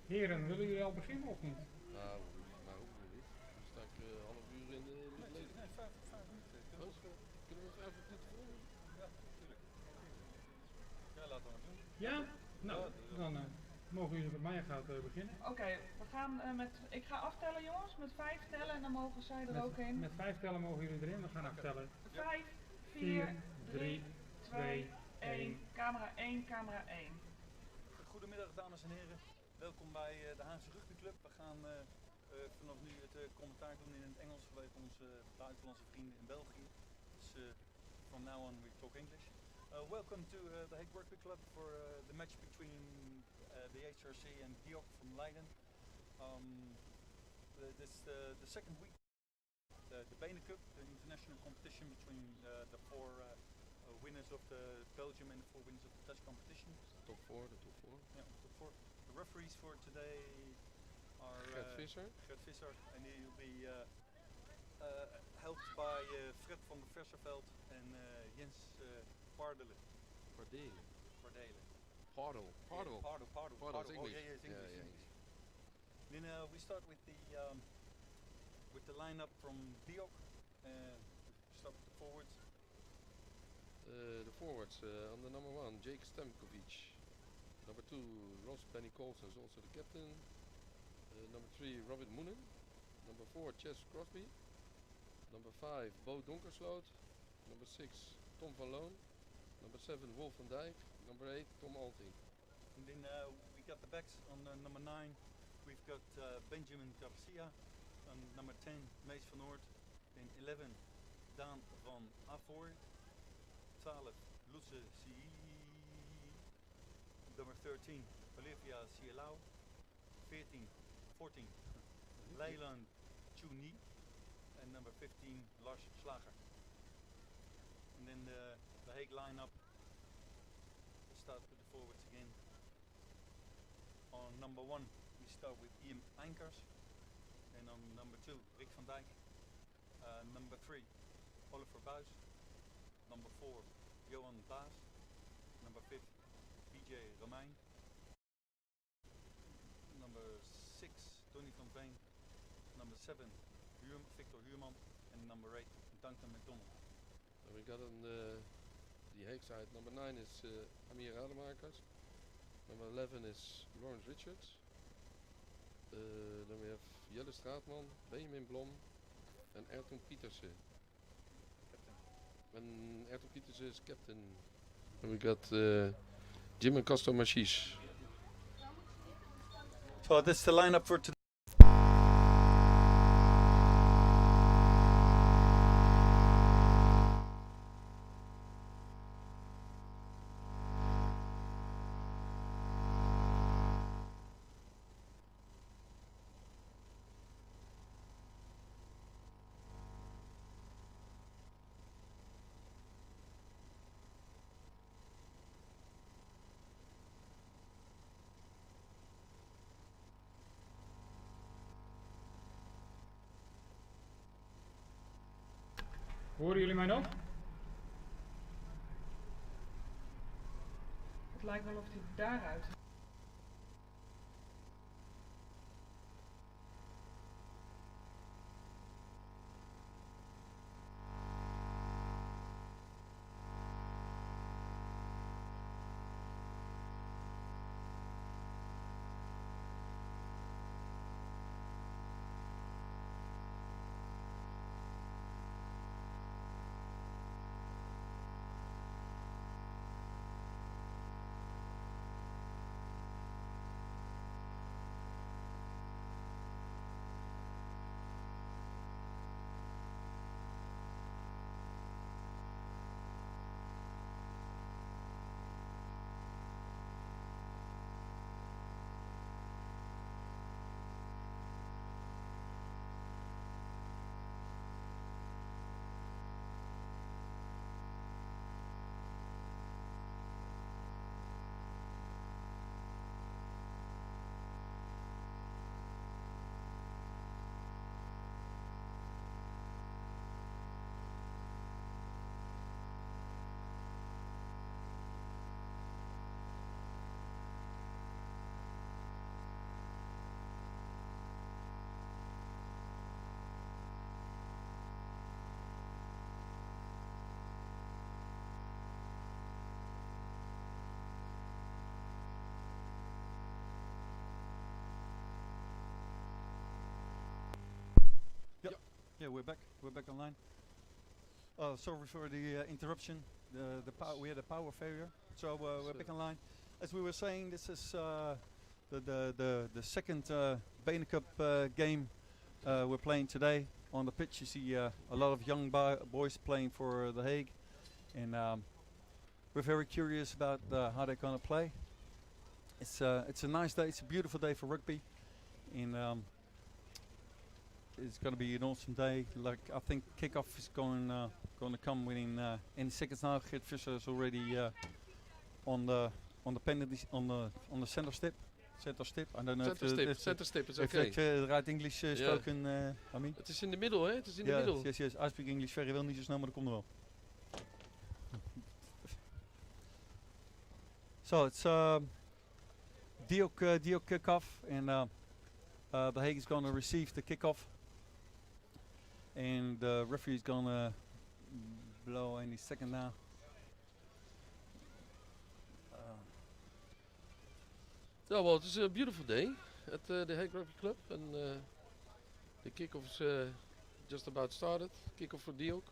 Heren, willen jullie al beginnen of niet? Nou, maar hoeft nog niet. Dan sta ik half uur in de leden. Nee, 5 minuten. Kunnen we 5 minuten volgen? Ja, natuurlijk. Ja, laten we maar doen. Ja? Nou, Ja, dan mogen jullie met mij gaan beginnen. Oké, we gaan ik ga aftellen jongens, met 5 tellen en dan mogen zij er ook in. Met 5 tellen mogen jullie erin, we gaan aftellen. 5, 4, 4, 3, 3, 2, 2, 1. 1, camera 1, camera 1. Goedemiddag dames en heren. Welkom bij de Haagse Rugby Club. We gaan vanaf nu het commentaar doen in het Engels vanwege onze buitenlandse vrienden in België. Dus from now on we talk English. Welcome to the Hague Rugby Club for the match between the HRC and Diok from Leiden. This is the second week. The BeNeCup, the international competition between the four winners of the Belgium and the 4 winners of the Dutch competition. Top 4, de top 4. Yeah, top 4. The referees for today are Gert Visser, and he will be helped by Fred van der Verserveld and Jens Pardele. Pardele. Pardele. Pardel. Pardel. Pardel is English. Oh, yeah, it's English. Yeah, English. Then we start with the lineup from Diok. We start with the forwards. The forwards on the number 1, Jake Stemkovic. Number 2, Ross Benny Colson is also the captain. Number 3, Robert Moonen. Number 4, Chess Crosby. Number 5, Bo Donkersloot. Number 6, Tom van Loon. Number 7, Wolf van Dijk. Number 8, Tom Alting. And then we got the backs on number 9. We've got Benjamin Garcia. On number 10, Mees van Oort. Then 11, Daan van Avoor. 12, Luce Sii. Number 13, Olivia Cielau. 14, Leyland Chuni. And number 15, Lars Slager. And then the Hague lineup. We'll start with the forwards again. On number 1, we start with Ian Einkers. And on number 2, Rick van Dijk. Number 3, Oliver Buys. Number 4, Johan Baas. Number 5, PJ Romein. Number 6, Tony van Veen. Number 7, Victor Huurman. And number 8, Duncan McDonald. And we got on the Hague side, number 9 is Amir Rademakers. Number 11 is Lawrence Richards. Then we have Jelle Straatman, Benjamin Blom and Ayrton Pietersen. And Ayrton Pietersen is captain. And we got Jim and Castro Machis. So that's the lineup for today. Horen jullie mij nog? Het lijkt wel of hij daaruit. Yeah, we're back. We're back online. Sorry for the interruption. We had a power failure, so we're back online. As we were saying, this is the second BeNeCup game we're playing today. On the pitch, you see a lot of young boys playing for The Hague, and we're very curious about how they're gonna play. It's a nice day. It's a beautiful day for rugby, and it's gonna be an awesome day. Like, I think kickoff is going to come within any seconds now. Geert Visser is already on the penalty on the center stip. Center stip. I don't know Center stip is if okay. the right English spoken. I mean. Het is in the middle, hè? Het is in the middle. Yes, yes. I speak English very well. Niet zo snel, maar dat komt er wel. So it's Diok kickoff, and The Hague is going to receive the kickoff, and the referee is going to blow any second now. Yeah, well, it's a beautiful day at the Hague Rugby Club, and the kickoff is just about started. Kickoff for Diok.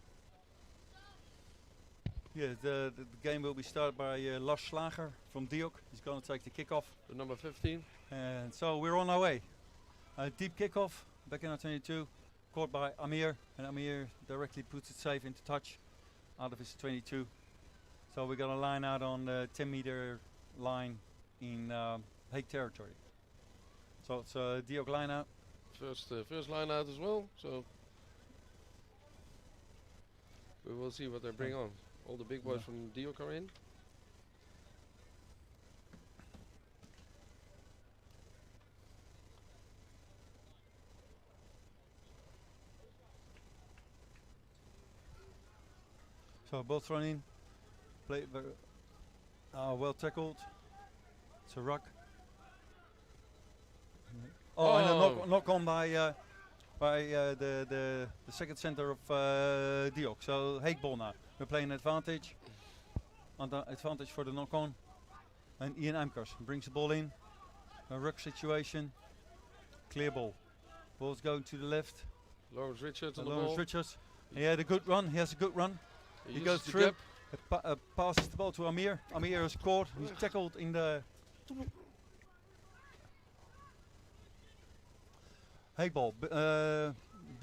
Yeah, the game will be started by Lars Slager from Diok. He's going to take the kickoff. The number 15. And so we're on our way. Deep kickoff back in 22, caught by Amir, and Amir directly puts it safe into touch out of his 22. So we're going to line out on the 10-meter line in Hague territory. So it's Diok line out. First line out as well, so we will see what they bring on. All the big boys from Diok are in. So both run in, play well tackled. It's a ruck. Oh, and a knock on by the second center of Diok. So Hague ball now. We're playing advantage. Advantage for the knock on. And Ian Amkers brings the ball in. A ruck situation. Clear ball. Ball's going to the left. Lawrence Richards on the Lawrence ball. Richards. He had a good run. He has a good run. He goes through. Passes the ball to Amir. Amir is caught. He's tackled in the Hague ball.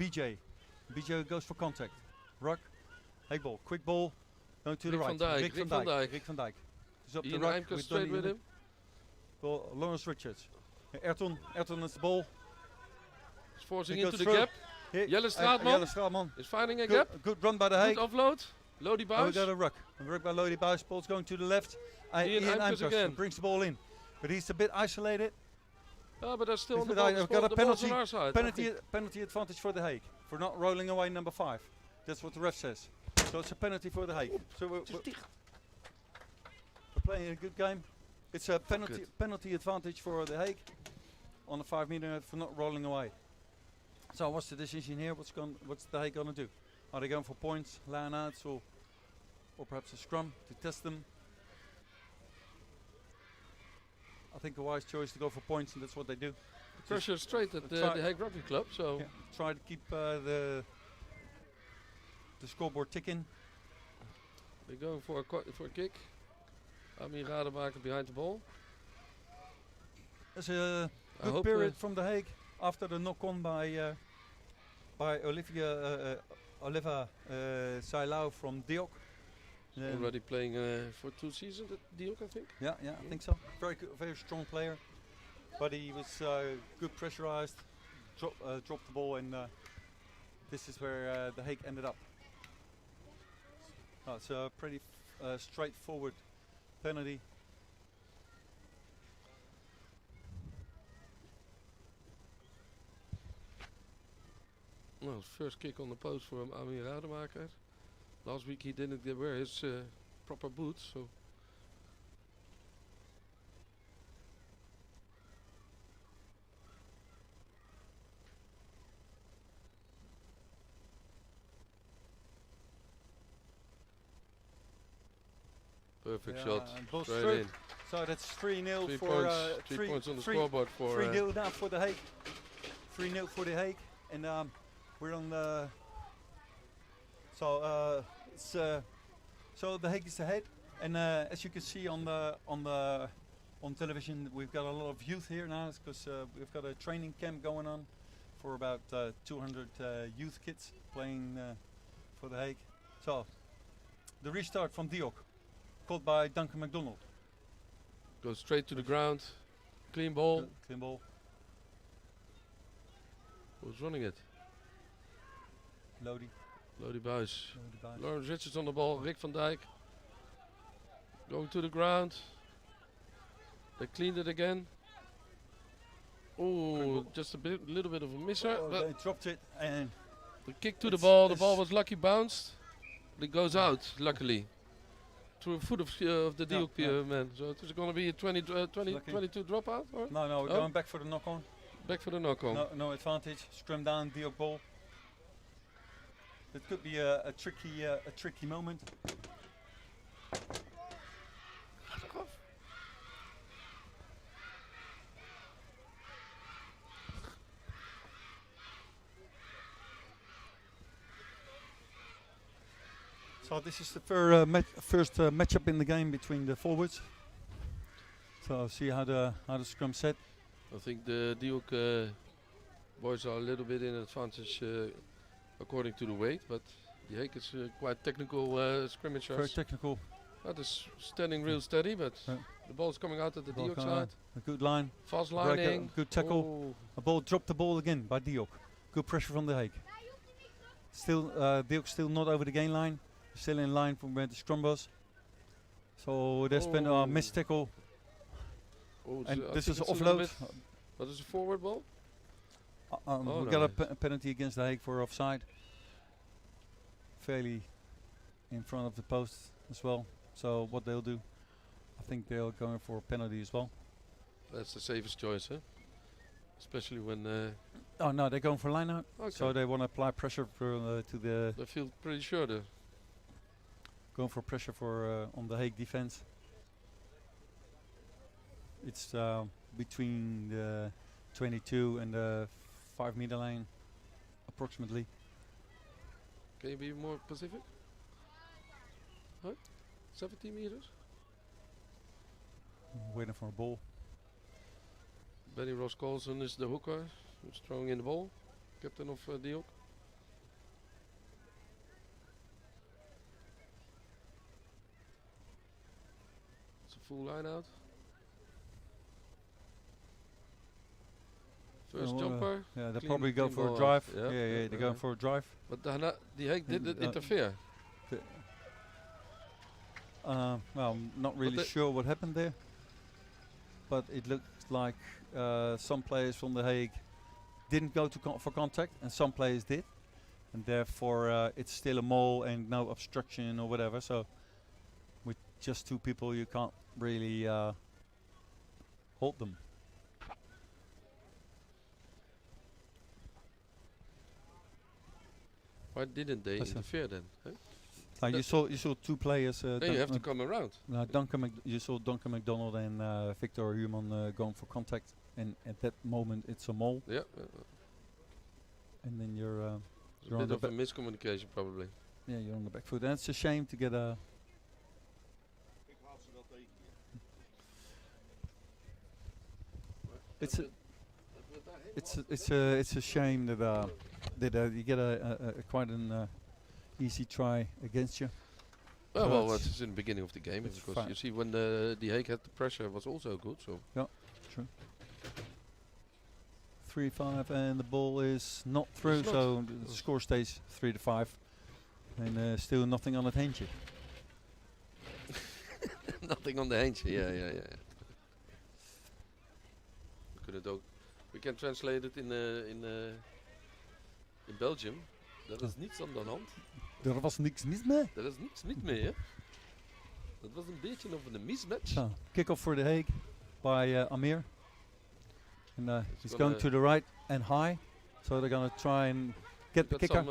BJ. BJ goes for contact. Ruck. Hague ball. Quick ball. Going to the right. Rick van Dijk. He's up the ruck. Straight with him. Ball, Lawrence Richards. Ayrton is the ball. He's forcing into the gap. Jelle Straatman is finding a gap. Good run by the Hague. Good offload. Lodi Buis. Oh, we got a ruck. A ruck by Lodi Buis. Ball's going to the left. Ian Amkers brings the ball in. But he's a bit isolated. Oh, but they're still on the ball. ball. We've got a penalty, on our side, penalty advantage for the Hague. For not rolling away number 5. That's what the ref says. So it's a penalty for the Hague. So we're playing a good game. It's a penalty advantage for the Hague on the 5 meter for not rolling away. So what's the decision here? What's the Hague going to do? Are they going for points, line outs, or perhaps a scrum to test them? I think a wise choice to go for points, and that's what they do. Pressure straight at the Hague Rugby Club. So try to keep the scoreboard ticking. They're going for a kick. Amir Rademaker behind the ball. There's a good period from the Hague after the knock-on by Oliva Sailau from Diok. Already playing for 2 seasons at Diok, I think. Yeah, I think so. Very good, very strong player. But he was good pressurized, dropped the ball, and this is where the Hague ended up. It's a pretty straightforward penalty. Well, first kick on the post for Amir Rademaker. Last week he didn't wear his proper boots, so. Perfect shot, straight in. So that's 3-0 for 3 points on the scoreboard for 3-0 now for the Hague. 3-0 for the Hague, and we're on the. So the Hague is ahead, and as you can see on television, we've got a lot of youth here now because we've got a training camp going on for about 200 youth kids playing for the Hague. So the restart from Diok, called by Duncan MacDonald. Goes straight to the ground. Clean ball. Clean ball. Who's running it? Lodi. Lodi Buys. Lodi Buys. Lawrence Richards on the ball. Rick van Dijk. Going to the ground. They cleaned it again. Oh, just a little bit of a misser. Oh, they dropped it and the kick to the ball. The ball was lucky bounced. It goes out, luckily. Through a foot of the Diok man. So it is going to be a 22 dropout? Or? No, we're going back for the knock on. Back for the knock on. No advantage. Scrum down, Diok ball. It could be a tricky moment. So this is the first matchup in the game between the forwards. So see how the scrum set. I think the Diok boys are a little bit in advantage according to the weight, but the Hague is quite technical scrimmagers. Very technical. That is standing real steady, but the ball's coming out at the Ball Diok coming side. out. A good line. Fast Break lining. good tackle. Dropped the ball again by Diok. Good pressure from the Hague. Still, Diok still not over the gain line. Still in line from where the scrum was. So there's been a missed tackle. And this is offload. What is a forward ball? We got a penalty against the Hague for offside. Fairly in front of the post as well. So what they'll do, I think they're going for a penalty as well. That's the safest choice, huh? Especially when. Oh no, they're going for line out. Okay. So they want to apply pressure to the. I feel pretty sure they're going for pressure for on the Hague defense. It's between the 22 and the 5 meter line, approximately. Can you be more specific? Huh? 70 meters? Waiting for a ball. Benny Ross Colson is the hooker who's throwing in the ball. Captain of Diok. It's a full line out. First jumper. Yeah, they probably go for a drive. Yeah, they're going for a drive. But the Hague didn't interfere. Well, I'm not really sure what happened there. But it looked like some players from the Hague didn't go to for contact, and some players did. And therefore, it's still a mole and no obstruction or whatever. So, with just two people, you can't really hold them. Why didn't they interfere then? Huh? You saw two players. Then you have to come around. You saw Duncan MacDonald and Victor Human going for contact, and at that moment it's a mole. Yeah. And then you're a bit of a miscommunication probably. Yeah, you're on the back foot. And it's a shame to get a. It's a shame that you get a quite an easy try against you. Well, it's in the beginning of the game, because you see when the Hague had the pressure, it was also good. So yeah, true. 3-5, and the ball is not through, so the score stays 3-5, and still nothing on the Heintje. Nothing on the Heintje. Yeah. We can translate it in Belgium. Dat is niets aan de hand. Er was niks mis mee. Er is niks mis mee, hè? Dat was een beetje of een mismatch. So, kick-off for the Hague by Amir. And he's going to the right and high. So they're going to try and get the kicker.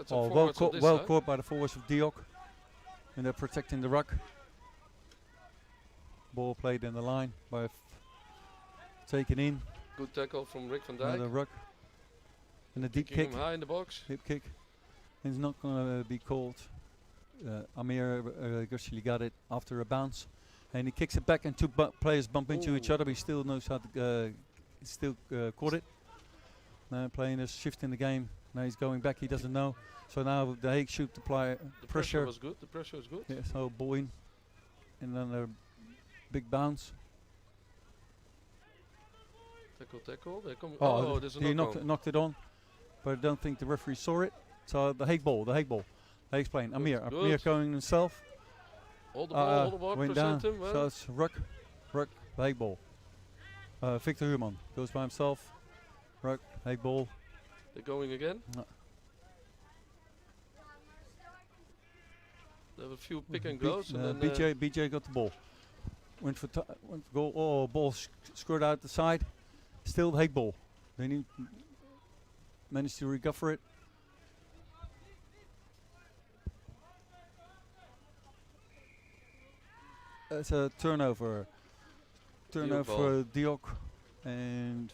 Well caught by the forwards of Diok. And they're protecting the ruck. Ball played in the line by taken in. Good tackle from Rick van Dijk. Another ruck. And a deep Kicking kick. him high in the box. Hip kick. It's not going to be called. Amir actually got it after a bounce. And he kicks it back and two players bump into each other. But he still knows how to caught it. Now playing a shift in the game. Now he's going back. He doesn't know. So now the Hague should apply The pressure. was good. The pressure was good. Yeah, so ball in. And then a big bounce. Tackle. They come. Oh, there's a he knock. knocked it on. But I don't think the referee saw it. So the Hague ball. Hague's playing. Amir going himself. Hold the ball, went present down. him. So it's Ruck, the Hague ball. Victor Huurman goes by himself. Ruck, Hague ball. They're going again. No. They have a few pick and goes. And then BJ got the ball. Went for goal. Oh, ball scored out the side. Still the Hague ball. They managed to recover it. It's a turnover. For Diok. And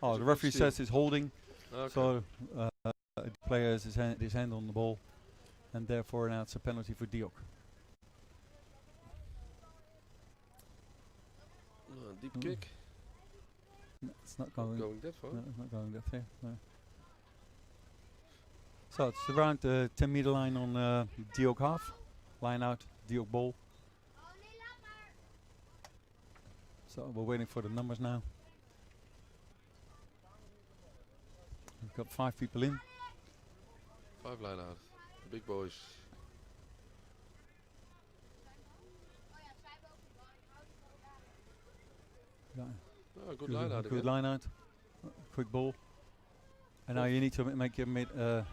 the referee says it's holding. Okay. So the player has his hand on the ball. And therefore now it's a penalty for Diok. Deep kick. No, it's not going that far. No, it's not going that far. No. So it's around the 10-meter line on Diok half. Line out, Diok ball. So we're waiting for the numbers now. We've got 5 people in. 5 line out. Big boys. Good line out. Good line out. Quick ball. And now you need to make your midfield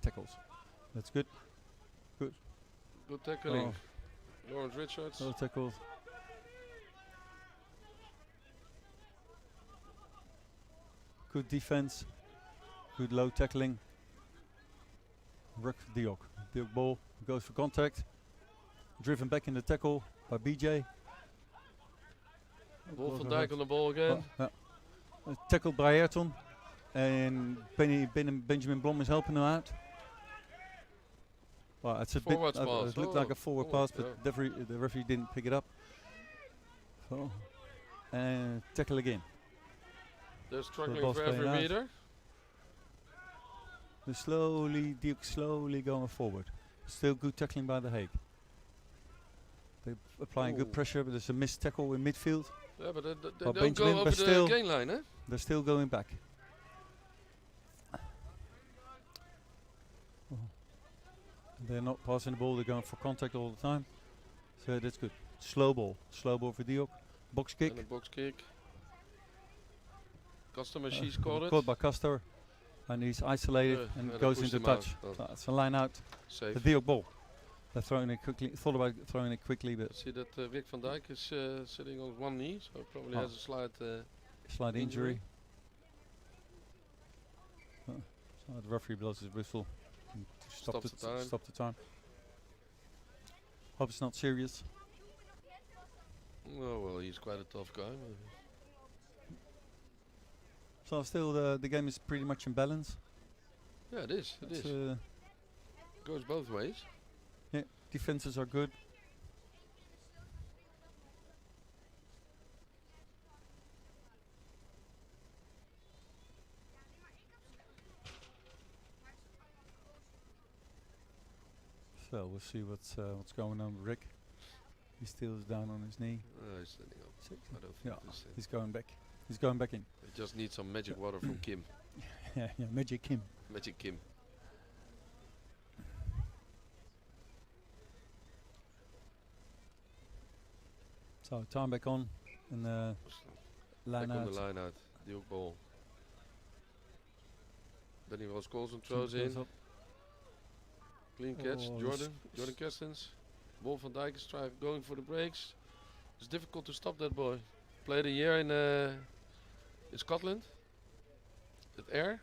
tackles. That's good. Good tackling. Lawrence Richards. Well tackled. Good defense. Good low tackling. Ruck Diok. Diok ball goes for contact. Driven back in the tackle by BJ. Wolf van Dijk on the ball again. Tackled by Ayrton. And Benjamin Blom is helping him out. Well, it's a forward bit. pass. It looked like a forward pass, but the referee didn't pick it up. So, and tackle again. They're struggling for every meter. They're slowly going forward. Still good tackling by the Hague. They're applying good pressure, but there's a missed tackle in midfield. Yeah, but they don't Benjamin, go over the gain line, eh? They're still going back. They're not passing the ball, they're going for contact all the time. So that's good. Slow ball for Diok. Box kick. And a box kick. Customer, she's caught it. Caught by Castor. And he's isolated and goes into touch. So it's a line out. Safe. The Diok ball. They're throwing it quickly. Thought about throwing it quickly, but see that Rick van Dijk is sitting on one knee, so probably has a slight injury. So the referee blows his whistle. Stop the time. Hope it's not serious. Oh well, he's quite a tough guy. So still the game is pretty much in balance. Yeah, it is. It is. Goes both ways. Yeah, defenses are good. So we'll see what's going on with Rick. He still is down on his knee. He's standing up. I don't think he's going back. He's going back in. We just need some magic water from Kim. yeah, Magic Kim. Magic Kim. So time back on and line out. On the line out. Duke ball. Then he was calls and throws in. Clean catch. Jordan Kerstens. Wolf van Dijk is going for the breaks. It's difficult to stop that boy. Played a year in Scotland. At Ayr.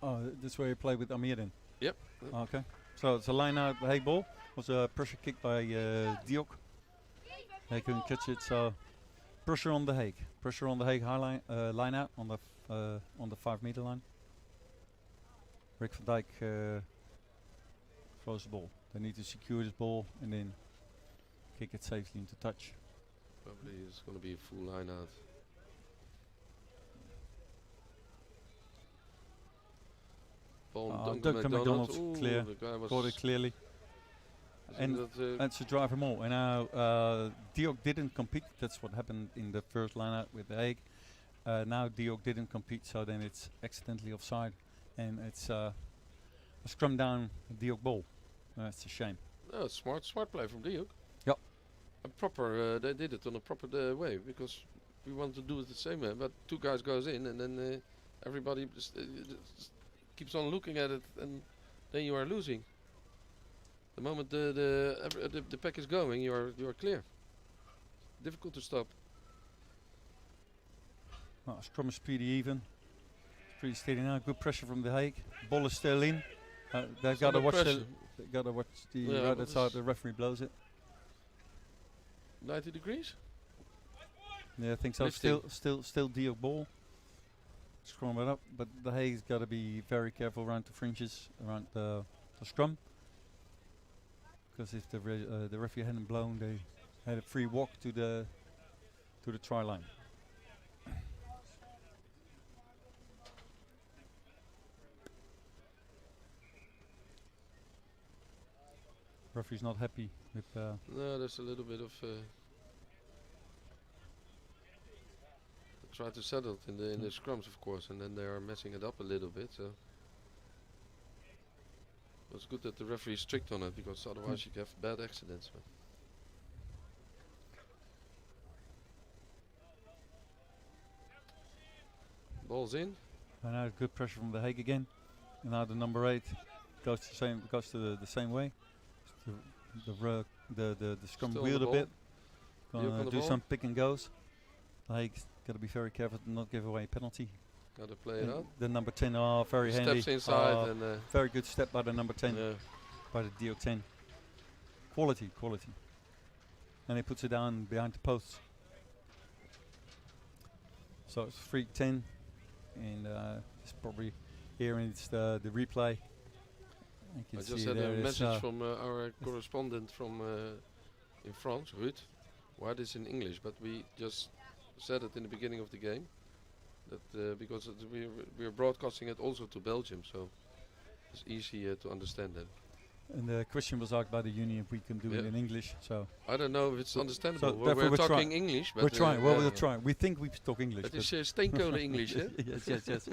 Oh, that's where you play with Amir then? Yep. Okay. So it's a line out Hague ball. Was a pressure kick by Diok. They couldn't catch it, so Pressure on the Hague. Pressure on the Hague high line out on the 5 meter line. Rick van Dijk throws the ball. They need to secure this ball and then kick it safely into touch. Probably it's going to be a full line out. Ball on Duncan McDonald's Ooh, clear. the guy was Caught it clearly. I think that, That's to drive him all. And now Diok didn't compete. That's what happened in the first line out with the Hague. Now Diok didn't compete, so then it's accidentally offside. And it's a scrum down Diok ball. That's a shame. no, smart play from Diok. Yep. And proper, they did it on a proper way because we want to do it the same way. But 2 guys goes in and then everybody just keeps on looking at it, and then you are losing. The moment the pack is going, you are clear. Difficult to stop. Well, scrum is pretty even. It's pretty steady now. Good pressure from the Hague. Ball is still in. They've got to watch the right that's how the referee blows it. 90 degrees? Yeah, I think so. Lifting. Still Diok ball. Scrum it up, but the Hague's got to be very careful around the fringes, around the scrum. Because if the referee hadn't blown, they had a free walk to the try line. Referee's not happy with. No, there's a little bit of. Try to settle it in the scrums, of course, and then they are messing it up a little bit. So it's good that the referee is strict on it, because otherwise you can have bad accidents. Ball's in. And now good pressure from the Hague again. And now the number 8 goes to the same way. The scrum Still on wheeled the a bit. Diok on Gonna the do ball. some pick and goes. The Hague's got to be very careful to not give away a penalty. Got to play it And out. the number 10 are very handy. Steps inside and Very good step by the number 10, yeah. by the Diok 10. Quality. And he puts it down behind the posts. So it's 3-10, and it's probably here it's the replay. You can I see just had there a it's, message from our correspondent from in France, Ruud. Why this in English? But we just said it in the beginning of the game. That because we are broadcasting it also to Belgium, so it's easy to understand that. And the question was asked by the union if we can do it Yeah. in English. So I don't know if it's understandable. so Well, therefore we're we're talking trying. English, but We're trying. Well, yeah, we'll try. We think we talk English. Het but is steenkolen English, hè? yes.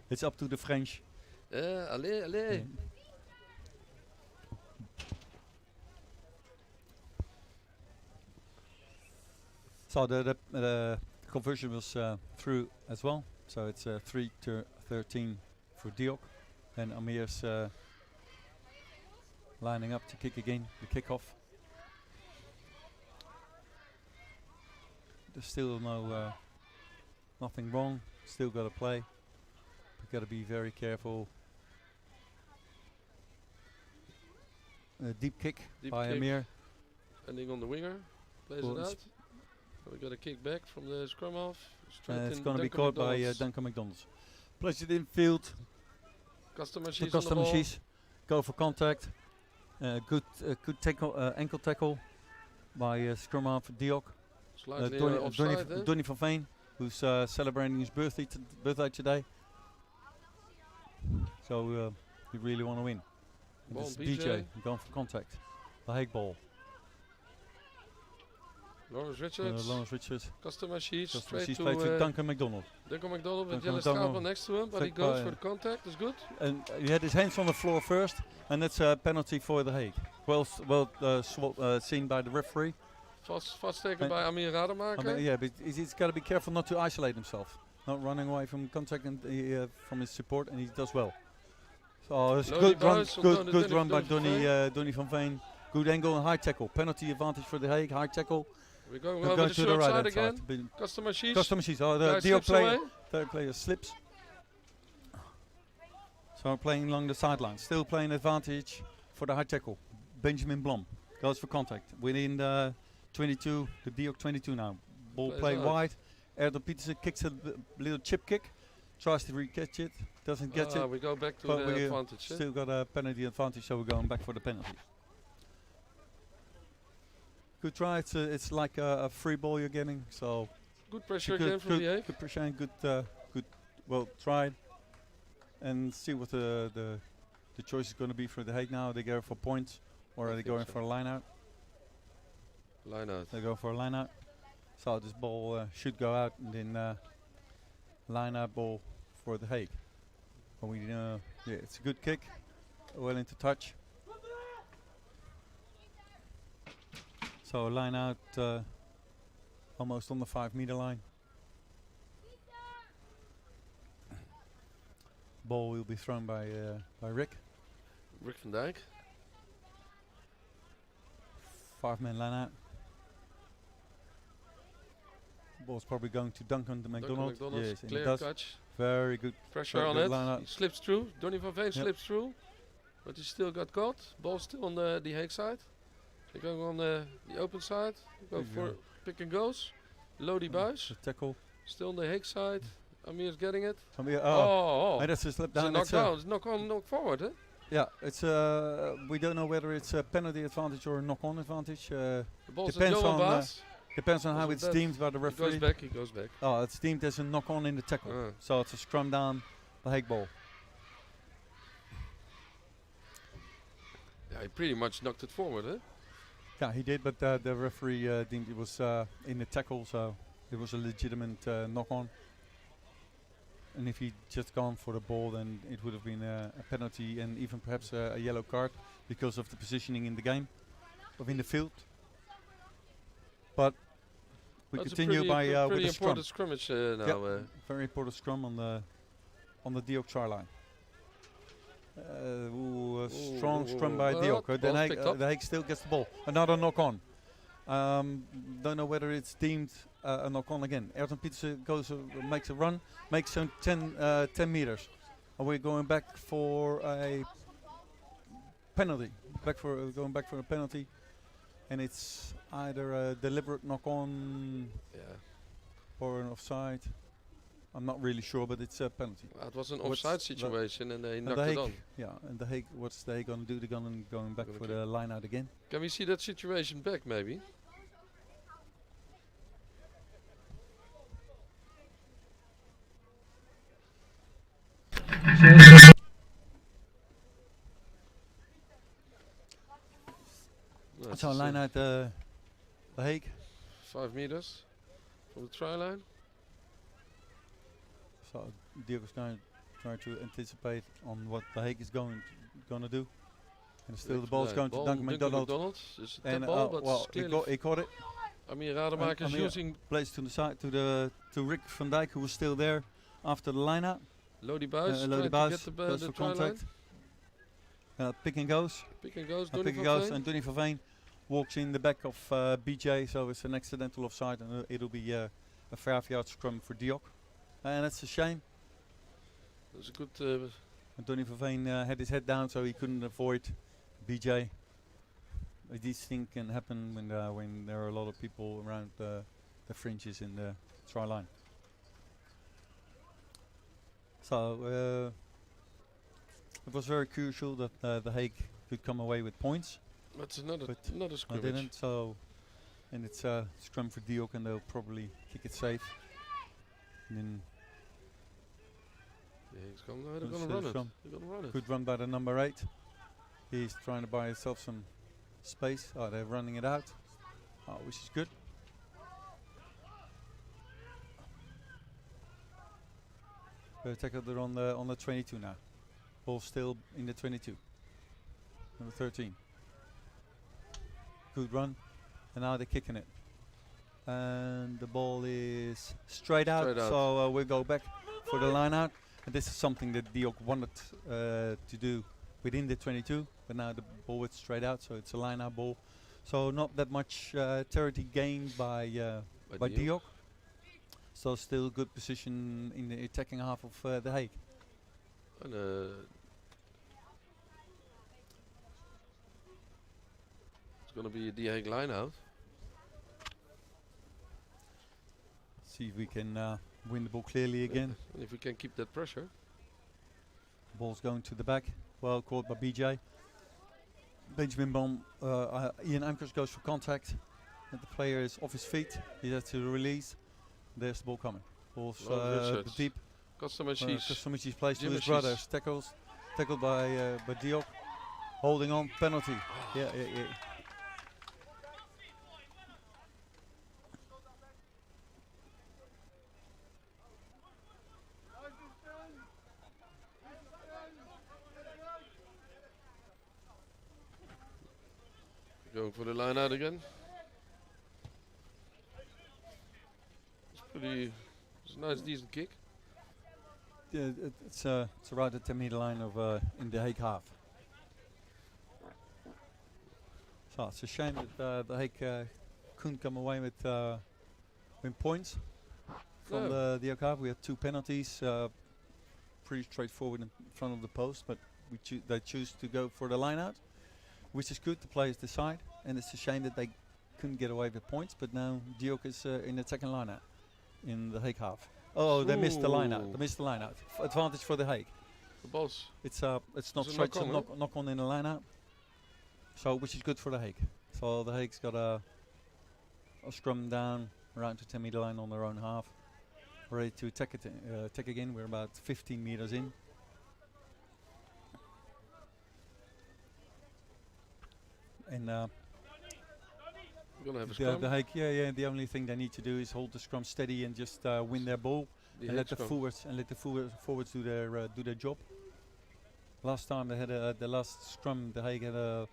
It's up to the French. Allez. Yeah. So the conversion was through as well. So it's 3-13 for Diok, and Amir's lining up to kick again, the kickoff. There's still nothing wrong. Still got to play. We've got to be very careful. Deep kick Deep by kick. Amir. Ending on the winger. Plays Well, it it's out. We got a kick back from the scrum half. It's going to be caught by Duncan McDonald's. Plays it in field. Customer The she's on the customer ball. she's go for contact. Good tackle, ankle tackle by scrum half Diok. Slightly offside, eh? Donny van Veen, who's celebrating his birthday today. So you really want to win. And Ball this is BJ. BJ going for contact. The Hague ball. Lawrence Richards. Lawrence Richards. Customer she's Customer straight she's to played to Duncan McDonald. Duncan McDonald with Duncan Jelle McDonald. Strapel next to him, but he Flick goes by for the contact. Is good. And he had his hands on the floor first, and that's a penalty for the Hague. Well seen by the referee. Vast taken And by Amir Rademaker. Yeah, but he's got to be careful not to isolate himself, not running away from contact and from his support, and he does well. So it's Lodi good run, boys on good Donny run by van Veen. Donny van Veen. Good angle and high tackle. Penalty advantage for the Hague. High tackle. We're going We're over going the to the short right side hand again. side. Been Customer she's. Customer she's. Oh, the Guy Diok slips player. away. Third player slips. So playing along the sideline. Still playing advantage for the high tackle. Benjamin Blom goes for contact. Within the 22, the Diok 22 now. ball Plays play out. wide. Erden Petersen kicks a little chip kick, tries to re-catch it, doesn't get it. We go back to But the we advantage. still got a penalty advantage, so we're going back for the penalty. Good try. It's like a free ball you're getting. So Good pressure good, again from the good pressure and good. Well, try and see what the choice is going to be for the Hague now. They go for points, or I are they think going so. for a line out? Line out. They go for a line out. So this ball should go out, and then line out ball for the Hague. But we yeah, it's a good kick, well into touch. So line out almost on the 5-meter line. Ball will be thrown by Rick. Rick van Dijk. 5-man line out. Ball's probably going to Duncan the McDonald. Yes, and it Clear does. catch. Very good. Pressure Very on good it. line out. He slips through. Donny van Veen Yep. slips through. But he still got caught. Ball still on the Hague side. They're going on the open side. Go Good for job. pick and goes. Lodi buys. The tackle. Still on the Hague side. Amir's getting it. Oh, Oh. that's a slip It's a down. knock It's down. It's knock on, knock forward, huh? yeah, it's we don't know whether it's a penalty advantage or a knock-on advantage. The ball's Depends at Johan on, Baas. Depends on how Wasn't it's that- deemed by the He referee. goes back. He goes back. Oh, it's deemed as a knock-on in the tackle. Ah. So it's a scrum down the Hague ball. Yeah, he pretty much knocked it forward, huh? Yeah, he did, but the referee deemed it was in the tackle, so it was a legitimate knock-on. And if he'd just gone for the ball, then it would have been a penalty and even perhaps a yellow card because of the positioning in the game, of in the field. But we That's a continue pretty by with pretty the scrum. important scrimmage now. Yep. Very important scrum on the Diok try line. Strong scrum by Diok. ball's Then picked up. the Hague still gets the ball. Another knock on. Don't know whether it's deemed a knock on again. Erden Petersen goes makes a run, makes some 10 meters. And we're going back for a penalty. Going back for a penalty. And it's either a deliberate knock on Yeah. or an offside. I'm not really sure, but it's a penalty. It was an What's offside the- situation and they And knocked the it Hague, on. yeah, and the Hague, what's the Hague going to do? They're going back Gonna for kick. the line out again. Can we see that situation back, maybe? No, it's So just, line out the Hague. 5 meters from the try line. So Diok is going to try to anticipate on what the Hague is going to do. And still the ball's going to Duncan McDonald. It's a And tap ball, but well, he caught it. Amir Rademacher is Amir using Plays to the side to Rick van Dijk, who was still there after the line out. Lodi Buis. Lodi trying Buis to get goes the for try line. contact. Pick and goes. Pick and goes. And Donny pick and van goes. Veen. And Donny van Veen walks in the back of BJ, so it's an accidental offside, and it'll be a 5-yard scrum for Diok. And that's a shame. That's a good. And Donny van Veen had his head down, so he couldn't avoid BJ. These things can happen when there are a lot of people around the fringes in the try line. So it was very crucial that the Hague could come away with points. That's another But another I scrimmage. didn't, so and it's a scrum for Diok, and they'll probably kick it safe. And then Yeah, he's gonna, they're Good gonna safe run it. scrum. They're gonna run it. good run by the number 8. He's trying to buy himself some space. Oh, they're running it out. Oh, which is good. Tackled it on the 22 now. Ball still in the 22. Number 13. Good run. And now they're kicking it. And the ball is straight out. Straight out. So we'll go back for the line out. And this is something that Diok wanted to do within the 22. But now the ball went straight out. So it's a line out ball. So not that much territory gained by Diok. So still good position in the attacking half of the Hague. And, it's gonna be a D Hague line out. See if we can win the ball clearly again. And if we can keep that pressure. Ball's going to the back. Well caught by BJ. Benjamin Blom, Ian Amkers goes for contact. And the player is off his feet. He has to release. There's the ball coming. Ball's deep. Customer cheese. Customer cheese plays to Jimmy his brothers. cheese. Tackled by Diok. Holding on, penalty. Yeah. Going for the line out again. It's a nice, decent kick. Yeah, it's around the 10-meter line of in the Hague half. So it's a shame that the Hague couldn't come away with points from the Hague half. We had 2 penalties, pretty straightforward in front of the post, but they choose to go for the line out, which is good. The players decide, and it's a shame that they couldn't get away with points. But now Diok is in the second line out in the Hague half. Oh, they missed the line out. They missed the line out. Advantage for the Hague. The balls. It's not It's a straight, it's a knock-on, knock on in the line out. So, which is good for the Hague. So the Hague's got a scrum down around the 10-meter line on their own half, ready to attack it. Attack again. We're about 15 meters in. And We're gonna have a scrum. the Hague, the only thing they need to do is hold the scrum steady and just win their ball, and let the forwards do their job. Last time they had the last scrum, the Hague had a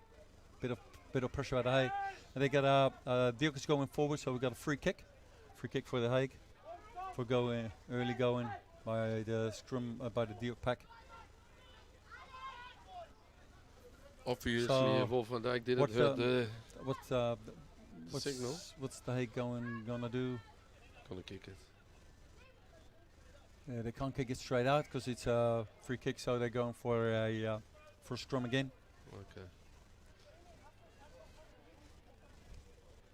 bit of pressure at the Hague, and they got Diok is going forward, so we got a free kick for the Hague for early going by the scrum by the Diok pack. Obviously, So Wolf van Dijk didn't what, hurt the signal. What's the Hague gonna do? Gonna kick it. They can't kick it straight out because it's a free kick, so they're going for a scrum again. Okay.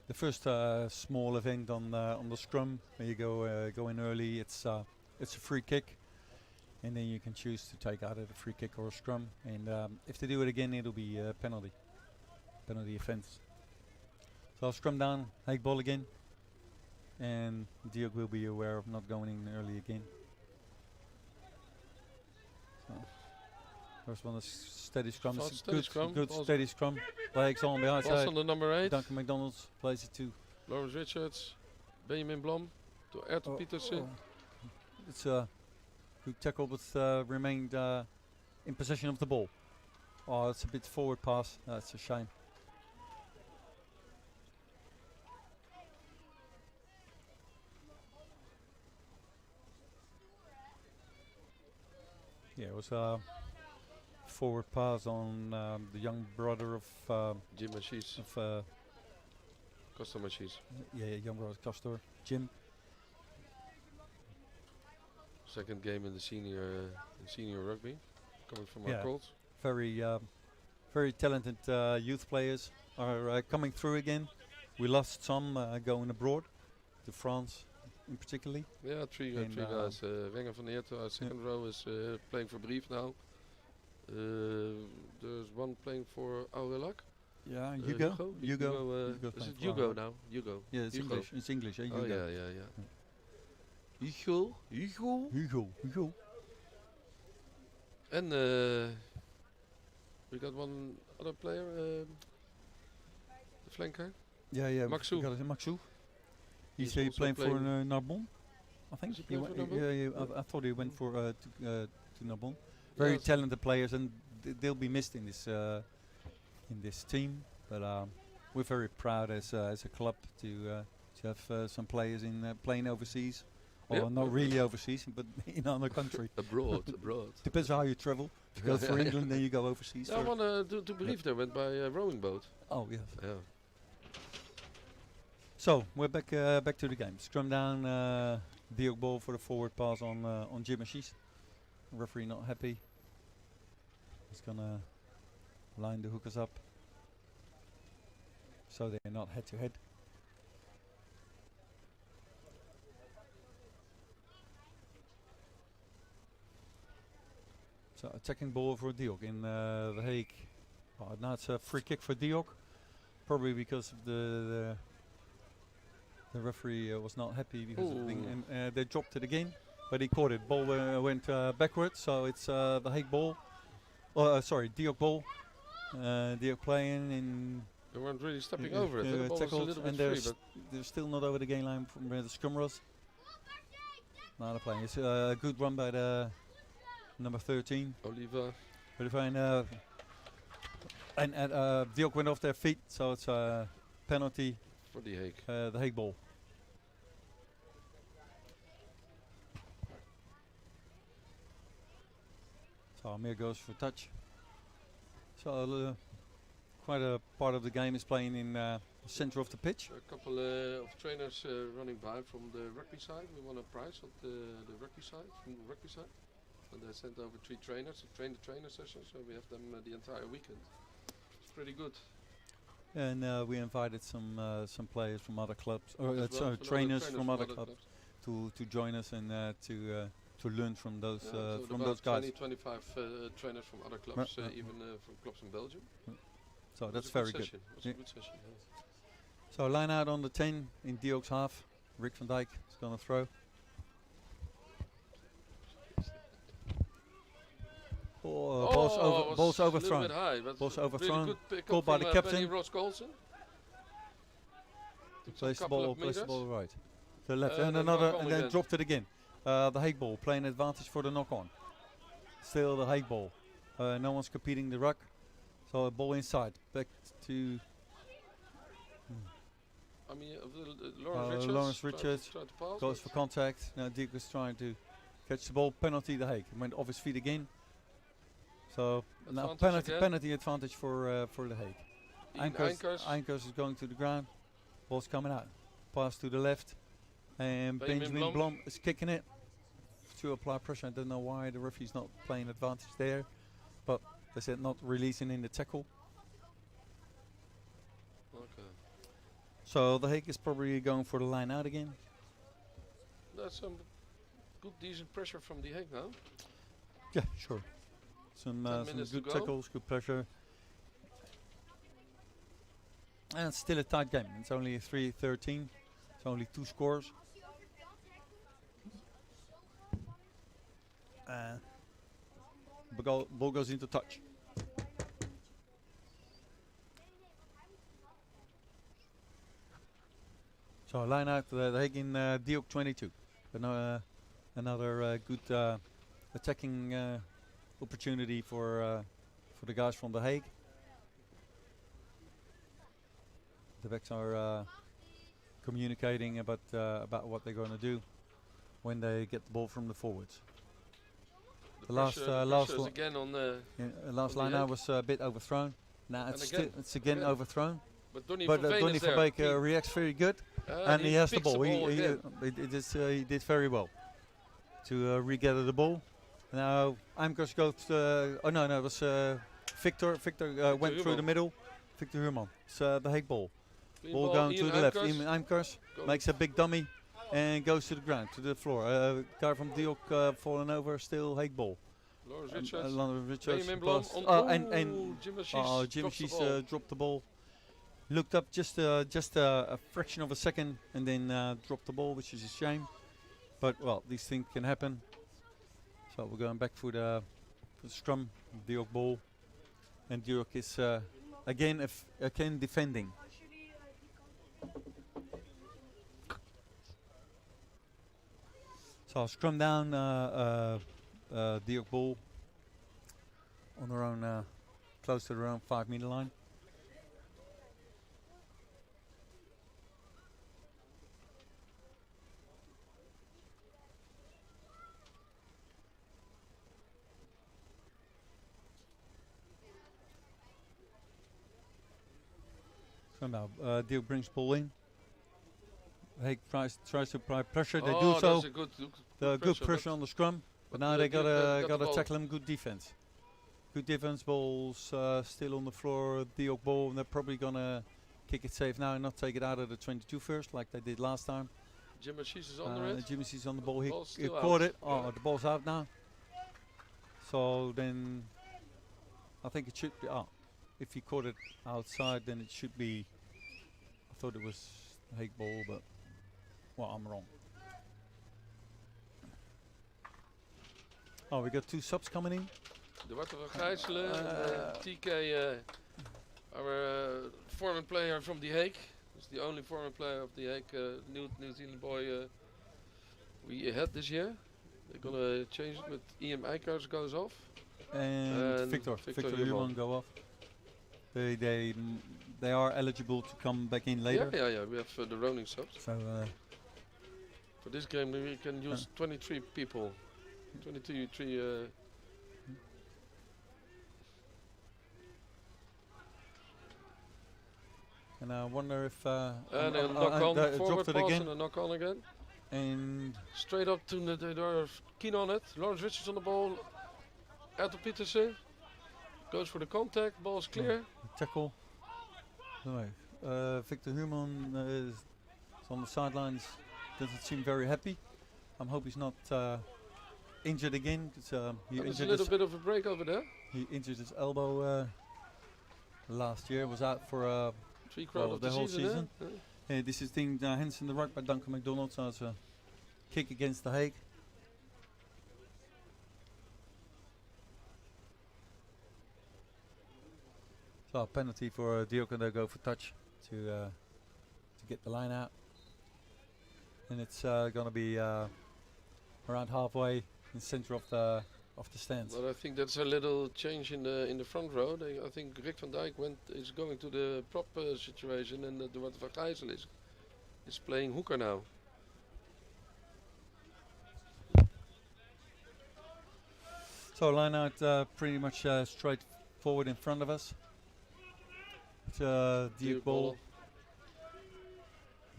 The first small event on the scrum, where you go in early. It's a free kick, and then you can choose to take out a free kick or a scrum. And if they do it again, it'll be a penalty offence. So scrum down, Hague ball again, and Diok will be aware of not going in early again. So first one is steady scrum. Fast It's steady scrum. good Balls steady scrum. Legs on the Pass outside. on the number 8. Duncan McDonald's plays it to. Lawrence Richards. Benjamin Blom. To Ayrton Petersen. It's a good tackle, but remained in possession of the ball. Oh, it's a bit forward pass. That's a shame. Yeah, it was a forward pass on the young brother of Jim Machis. Costa Machis. young brother of Castor, Jim. Second game in the senior rugby. Coming from our Yeah. Colts. Very talented youth players are coming through again. We lost some going abroad to France, in particularly. Yeah, three guys. Wenger van Eerten, our second row, is playing for Brief now. There's one playing for Aurelac. Yeah, Hugo. Hugo Is playing it for Hugo Aurelac. now? Hugo. Yeah, it's Hugo. English. It's English. Oh Hugo. yeah. Hugo. And we got one other player, the flanker. Yeah. Maxou. Maxou. He's He's also playing for playing- Narbonne, I think. Is he playing for Narbonne? I thought he went for to Narbonne. Very Yes. talented players, and they'll be missed in this team. But we're very proud as a club to have some players in playing overseas. Or Yeah. not really overseas, but in another country. abroad. Depends how you travel. If you go for England, then you go overseas. Yeah, one to Brief there went by rowing boat. Oh yes. Yeah. So we're back to the game. Scrum down, Diok ball for the forward pass on Jim Machis. Referee not happy. He's gonna line the hookers up, so they're not head to head. So attacking ball for Diok in The Hague. Now it's a free kick for Diok. Probably because of the referee was not happy because of the thing, and they dropped it again. But he caught it. Ball went backwards, so it's The Hague ball. Sorry, Diok ball. Diok playing in. They weren't really stepping over it. The ball was a tackled, little and bit free, they're still not over the game line from where the scrum was. Now they're playing. It's a good run by the number 13. Oliver. And Diok went off their feet, so it's a penalty For The Hague. The Hague ball. So Amir goes for touch. So quite a part of the game is playing in the center of the pitch. A couple of trainers running by from the rugby side. We won a prize on the rugby side, from the rugby side. And they sent over 3 trainers to train the trainer session, so we have them the entire weekend. It's pretty good. And we invited some players from other clubs, or As well, trainers from other clubs to join us and to learn from those so from about those guys. 25 trainers from other clubs, even from clubs in Belgium. So It that's was a very good. session. It was Yeah. a good session. Yeah. So line out on the 10 in Diok's half. Rick van Dijk is going to throw. Ball's was a little overthrown. bit high, but Ball's really overthrown. good pick Called up by from, the captain. Benny Ross Colson. Place the couple ball, of place the meters. ball right. To the left, and then another, knock on and then again. dropped it again. The Hague ball, playing advantage for the knock-on. Still the Hague ball. No one's competing the ruck. So a ball inside. Back to I mean, Lawrence Richards tried to pass, goes for but contact. Now Diok is trying to catch the ball. Penalty the Hague. Went off his feet again. So now penalty advantage for the Hague. Ian Einkers is going to the ground. Ball's coming out. Pass to the left. And Benjamin Benjamin Blom. Blom is kicking it to apply pressure. I don't know why the referee's not playing advantage there. But they said not releasing in the tackle. Okay. So the Hague is probably going for the line out again. That's some good, decent pressure from The Hague now. Yeah, sure. Some minutes to good go. tackles, good pressure. And it's still a tight game. It's only 3-13. It's only 2 scores. Ball goes into touch. So line out the Hague in Diok 22. Another good attacking opportunity for the guys from the Hague. The backs are communicating about what they're going to do when they get the ball from the forwards. The last again on the last on the line out Hague. was a bit overthrown. Now it's again again. overthrown. But Donny But Verveen Donny is van there. Beek reacts very good, and he has the picks ball. again. He did very well to re-gather the ball. Now Eimkers goes. Oh no, it was Victor. Victor went through the Huurman. middle. Victor Huurman. It's the Hague ball. Clean Ball going Ian to the left. Eimkers. Ian Eimkers Goes. makes a big dummy and goes to the ground, to the floor. Guy from Diok falling over. Still Hague ball. Lawrence And, Richards. Lawrence Richards Benjamin Blom passed. on And Jim Ashish Jim drops the Shees ball. dropped the ball. Looked up just a fraction of a second and then dropped the ball, which is a shame. But well, these things can happen. So we're going back for the scrum, Diok ball, and Diok is again defending. So scrum down, Diok ball on their own, close to their own 5-meter line. So now Diok brings ball in. Hague tries to apply pressure. They do so. That's a good Good pressure on the scrum. But now they got gotta the ball. tackle him. Good defense. Good defense. Balls still on the floor. Diok ball. And they're probably gonna kick it safe now and not take it out of the 22 first like they did last time. Jim Ashish is under it. Jimmy sees on the ball. He Ball's still caught out. it. Oh, the ball's out now. So then, I think it should be. If he caught it outside, then it should be. I thought it was Hague ball, but well, I'm wrong. Oh, we got 2 subs coming in. De Water van Gijselen, TK, our former player from The Hague. He's the only former player of The Hague, New Zealand boy we had this year. They're gonna change it with Ian Eickers goes off. And Victor Human go off. They are eligible to come back in later. Yeah. We have the rolling subs. So For this game we can use 23 people. 23. and I wonder if And then knock on, forward dropped it pass again. and a knock on again. And Straight up to they are keen on it. Lawrence Richards on the ball. Ertel Petersen goes for the contact. Ball's clear. tackle. Anyway, Victor Human is on the sidelines. Doesn't seem very happy. I hope he's not injured again. Cause, he There's a injured little his bit of a break over there. he injured his elbow last year. Was out for 3/4 of the the whole season. this is thing hands in the ruck by Duncan MacDonald. So it's a kick against the Hague. So a penalty for Diok, and they go for touch to get the line out. And it's gonna be around halfway in the center of the stands. But I think that's a little change in the front row. I think Rick van Dijk is going to the prop situation, and De Water van Gijselen is playing hooker now. So line out pretty much straight forward in front of us. It's a Diok ball.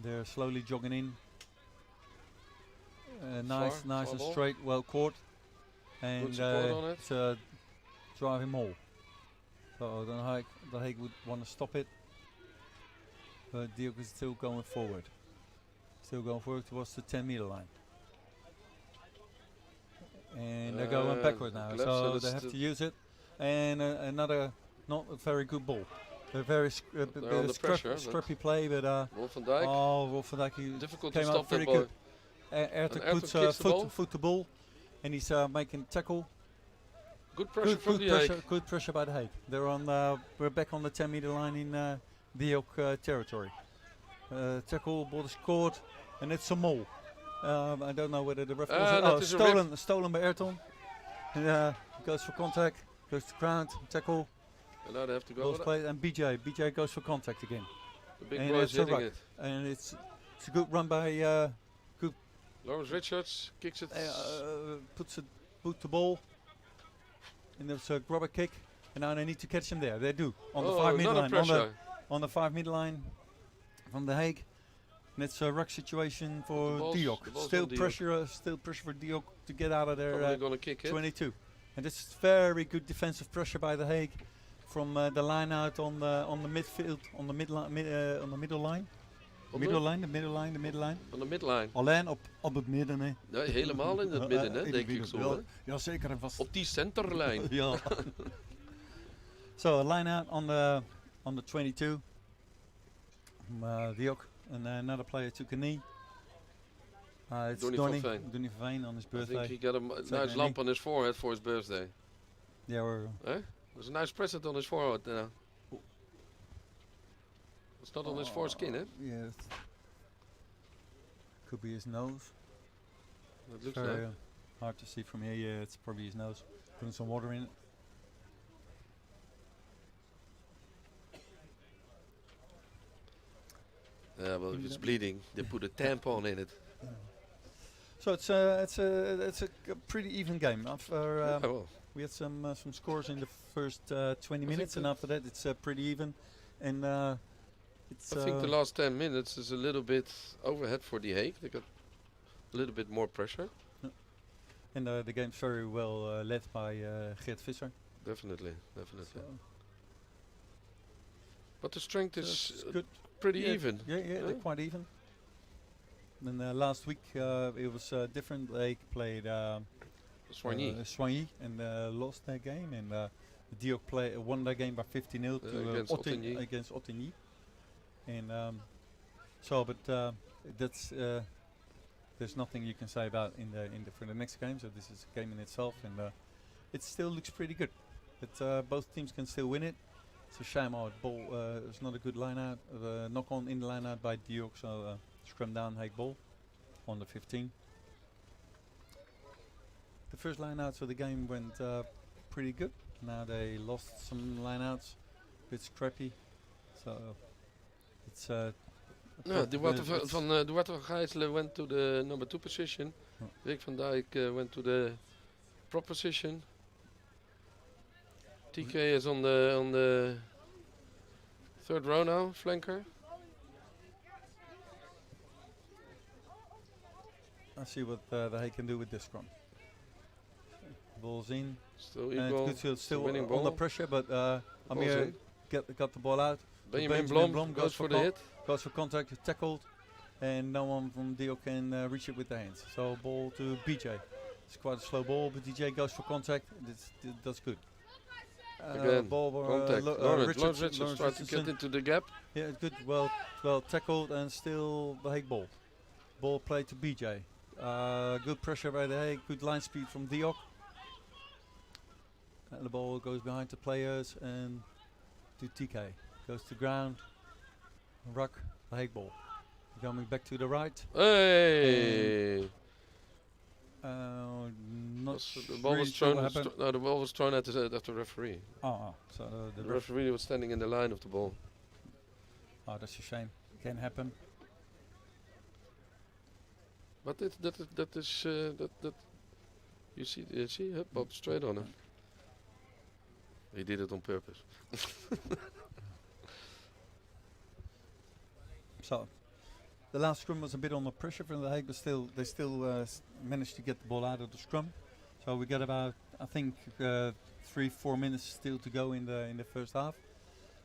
They're slowly jogging in. Nice far and ball. straight, well caught. And Good support on it. it's a driving maul. So the Hague would want to stop it. But Diok is still going forward. Still going forward towards the 10-meter line. And they're going backward now, left, so so they that's have to use it. And another not a very good ball. A very under pressure, but scrappy play, but Wolf van Dijk. Wolf van Dijk Difficult came to out stop very that ball. good. Ertel Ertel puts kicks the ball. foot the ball, and he's making tackle. Good pressure from Good the pressure, Hague. good pressure by the Hague. They're on. We're back on the 10-meter line in Diok territory. Tackle, ball is scored, and it's a maul. I don't know whether the ref was stolen by Ertel. Goes for contact, goes to ground, tackle. And now they have to go. Ball's played, and BJ goes for contact again. The big and boy is it's a hitting ruck. it. And it's a good run by Lawrence Richards kicks it. puts a boot the ball. And there's a grubber kick, and now they need to catch him there. They do on the 5-meter another line. pressure. On the 5-meter line from the Hague. And it's a ruck situation for The ball's Diok. on Still Diok. pressure for Diok to get out of Probably there. gonna kick it. 22. And this is very good defensive pressure by the Hague from the line out on the midfield, on the middle line. On De middenlijn. On de midline. Alleen op het midden, hè. Nee, helemaal in het midden, hè, denk ik zo. Hè. Ja, zeker en vast. Op die centerlijn. Ja. So a line out on the 22. Diok, and another player took a knee. It's Donny van Veen. Donny van Veen on his I think birthday. he got a nice knee. lump on his forehead for his birthday. Yeah, There's a nice present on his forehead now. It's not on his foreskin, eh? Yeah. Could be his nose. It looks Very like. hard to see from here. Yeah, it's probably his nose. Putting some water in it. Yeah, well, if it's bleeding, they put a tampon in it. So it's a pretty even game. After we had some scores in the first 20 minutes, and after that it's pretty even. And it's. I think the last 10 minutes is a little bit overhead for The Hague. They got a little bit more pressure. And the game's very well led by Geert Visser. Definitely. So But the strength so is it's good. pretty Yeah, even. Yeah, they're quite even. And last week it was different. They played Soigny, and lost their game. And Diok won their game by 50-0 to against Ottigny. And that's there's nothing you can say about for the next game. So this is a game in itself, and it still looks pretty good. But both teams can still win it. It's a shame our ball it's not a good line out. Knock on in the line out by Diok, so scrum down, Hague ball on the 15. The first line outs of the game went pretty good. Now they lost some line outs, a bit scrappy. So it's No, de Wart van Gijselen went to the number 2 position. Rick van Dijk went to the prop position. TK is on the 3rd row now, flanker. Let's see what the Hague can do with this scrum. Ball's in. Still And equal. it's good, still winning under ball. pressure, but Amir got the ball out. Benjamin Blom goes for the hit. Goes for contact, is tackled, and no one from Diok can reach it with the hands. So ball to BJ. It's quite a slow ball, but DJ goes for contact. That's good. Again, ball contact. Lawrence Richards tried to get into the gap. Yeah, it's good. Well tackled, and still the Hague ball. Ball played to BJ. Good pressure by the Hague. Good line speed from Diok. And the ball goes behind the players and to TK. Goes to ground. Ruck, the Hague ball. Coming back to the right. Hey! Not The ball was sure thrown. what happened. No, the ball was thrown at the referee. So the The referee was standing in the line of the ball. Oh, that's a shame. Can happen. But that is you see, Bob straight on him. He did it on purpose. So the last scrum was a bit under pressure from the Hague, but they still managed to get the ball out of the scrum. So we got about, I think, 3-4 minutes still to go in the first half.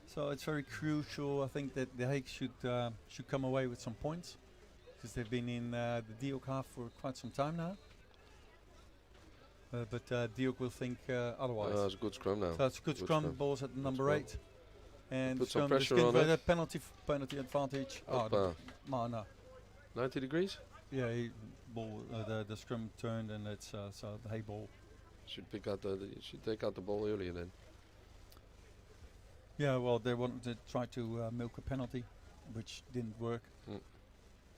So it's very crucial. I think that the Hague should come away with some points, because they've been in the Diok half for quite some time now. But Diok will think otherwise. It's a good scrum now. So it's a good scrum. Ball's at number 8. And Put some scrum is pressure good on with it. a penalty advantage. No. 90 degrees? Yeah, the scrum turned, and it's so the Hague ball. Should take out the ball earlier then. Yeah, well, they wanted to try to milk a penalty, which didn't work.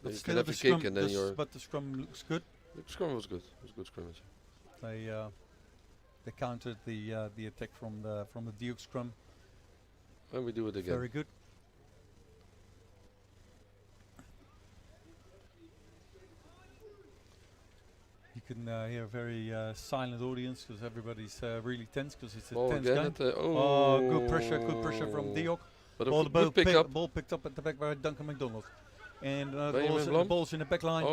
But You still can have the a kick scrum, and then you're. but the scrum looks good. The scrum was good. It was a good scrimmage. They countered the attack from the Diok scrum. And we do it again. Very good. You can hear a very silent audience, because everybody's really tense, because it's a Ball tense again game. at the Good pressure from Diok. But Ball a pick up. Ball picked up at the back by Duncan MacDonald. And Benjamin Blom? ball's in the back line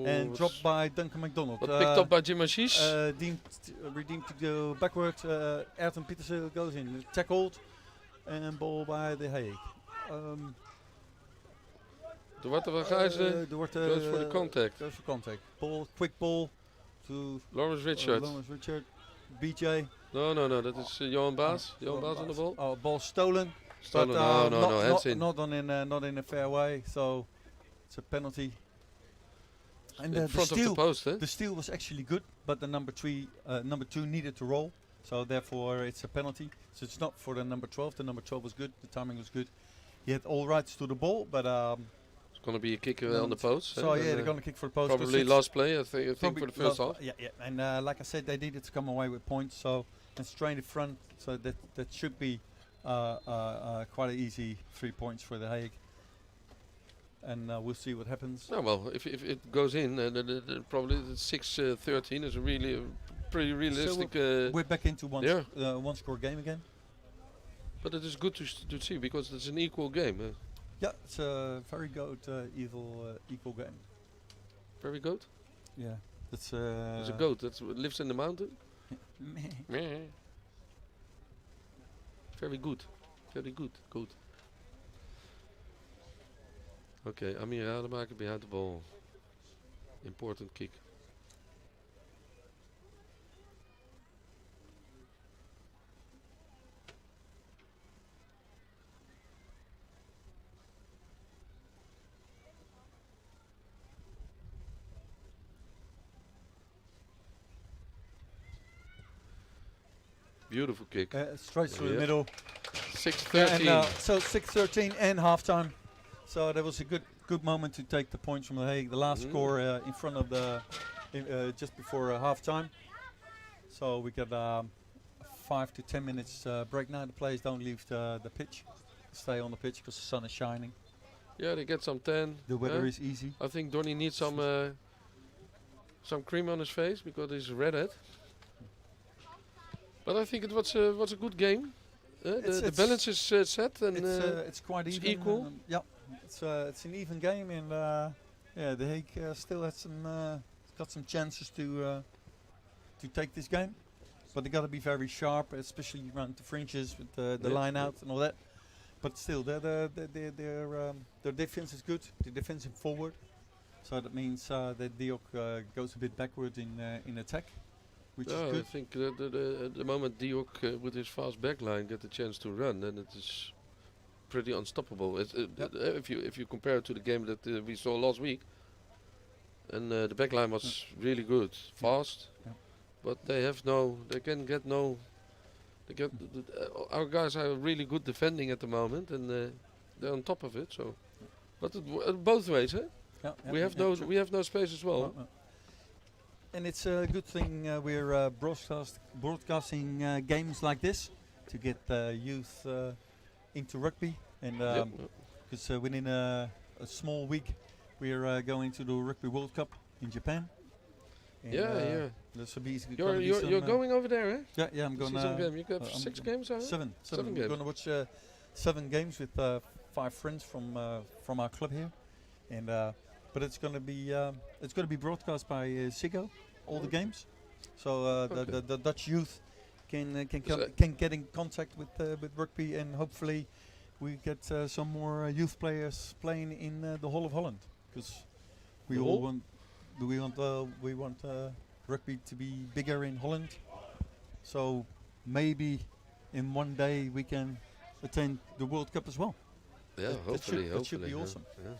and dropped by Duncan MacDonald. But picked up by Jim Ashish. Redeemed to go backwards. Ayrton Petersen goes in. Tackled. And ball by the Hague. De Wart van Gijselen goes for the contact. Goes for contact. Quick ball to Lawrence Richard. Lawrence Richard. BJ. No, that is Johan Baas. Johan Baas on the ball. Oh, ball stolen. Stolen. But, No, hands in. Not in a fair way. So it's a penalty. And In front of the post, eh? the steal was actually good, but the number 2 needed to roll. So therefore it's a penalty. So it's not for the number 12. The number 12 was good. The timing was good. He had all rights to the ball, but It's going to be a kick on the post. so yeah, they're going to kick for the post. Probably last play, I think for the first half. Yeah. And like I said, they needed to come away with points. So and straight in front. So that should be quite an easy 3 points for the Hague. And we'll see what happens. No, well, if it goes in, probably the 6-13 is a really pretty realistic. So we're back into one score game again. But it is good to see, because it's an equal game. Yeah, it's a very good equal game. Very good. Yeah, it's It's a goat that lives in the mountain. Meh. Very good. Very good. Good. Okay, Amir Rademaker behind the ball. Important kick. Beautiful kick. Straight through the Yep. middle. 6-13. And so 6-13 and halftime. So that was a good moment to take the points from The Hague. The last score in front of the just before halftime. So we got 5 to 10 minutes break now. The players don't leave the pitch, stay on the pitch because the sun is shining. Yeah, they get some tan. The weather is easy. I think Donny needs some cream on his face because he's redhead. But I think it was a good game. The balance is set and it's quite it's even. equal. Yeah, it's an even game, and The Hague still has got some chances to take this game, but they got to be very sharp, especially around the fringes with the line out and all that. But still, their defense is good. The defensive forward, so that means that Diok goes a bit backward in attack, which is I good. think at the moment Diok with his fast backline get the chance to run, then it is pretty unstoppable. If you compare it to the game that we saw last week, and the backline was really good, fast, but they can get no. Our guys are really good defending at the moment, and they're on top of it. So, but both ways, eh? We have no space as well. And it's a good thing we're broadcasting games like this to get youth into rugby, and because within a small week we're going to the Rugby World Cup in Japan. And this will be You're going over there, eh? Yeah, I'm going. See some game. You got 6 games, huh? Seven Seven We're games. going to watch 7 games with 5 friends from our club here, and but it's going to be broadcast by Ziggo, all the games, so the Dutch youth can get in contact with rugby, and hopefully we get some more youth players playing in the Hall of Holland, because we want rugby to be bigger in Holland. So maybe in one day we can attend the World Cup as well. Yeah, hopefully. That should be yeah. awesome. Yeah.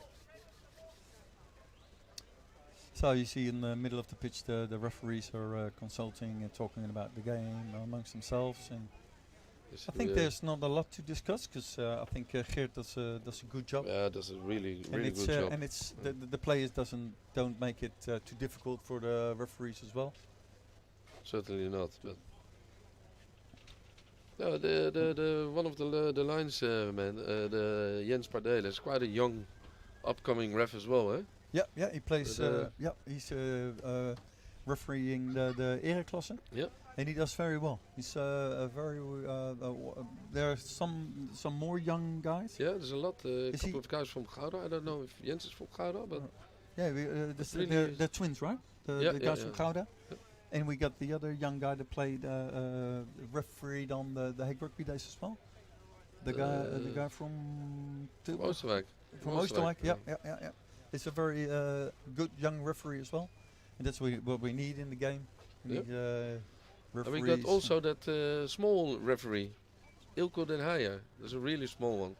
So you see in the middle of the pitch the referees are consulting and talking about the game amongst themselves, and I think there's not a lot to discuss, because I think Geert does a good job. Yeah, does a really And good job. and it's the players don't make it too difficult for the referees as well. Certainly not. But no, the one of the lines man, the Jens Pardele is quite a young, upcoming ref as well, eh? Yeah, he plays. He's refereeing the Ereklasse. Yep. And he does very well. He's there are some more young guys. Yeah, there's a lot. A Is couple he of guys from Gouda. I don't know if Jens is from Gouda, but Yeah, they're twins, right? The guys from Gouda. Yep. And we got the other young guy that played refereed on the Hague Rugby Days as well. The guy from Oostenrijk. From Oostenrijk. Yeah. It's a very good young referee as well, and that's what we need in the game. We need And referees. we got also that small referee, Ilko Den Heijer. There's a really small one.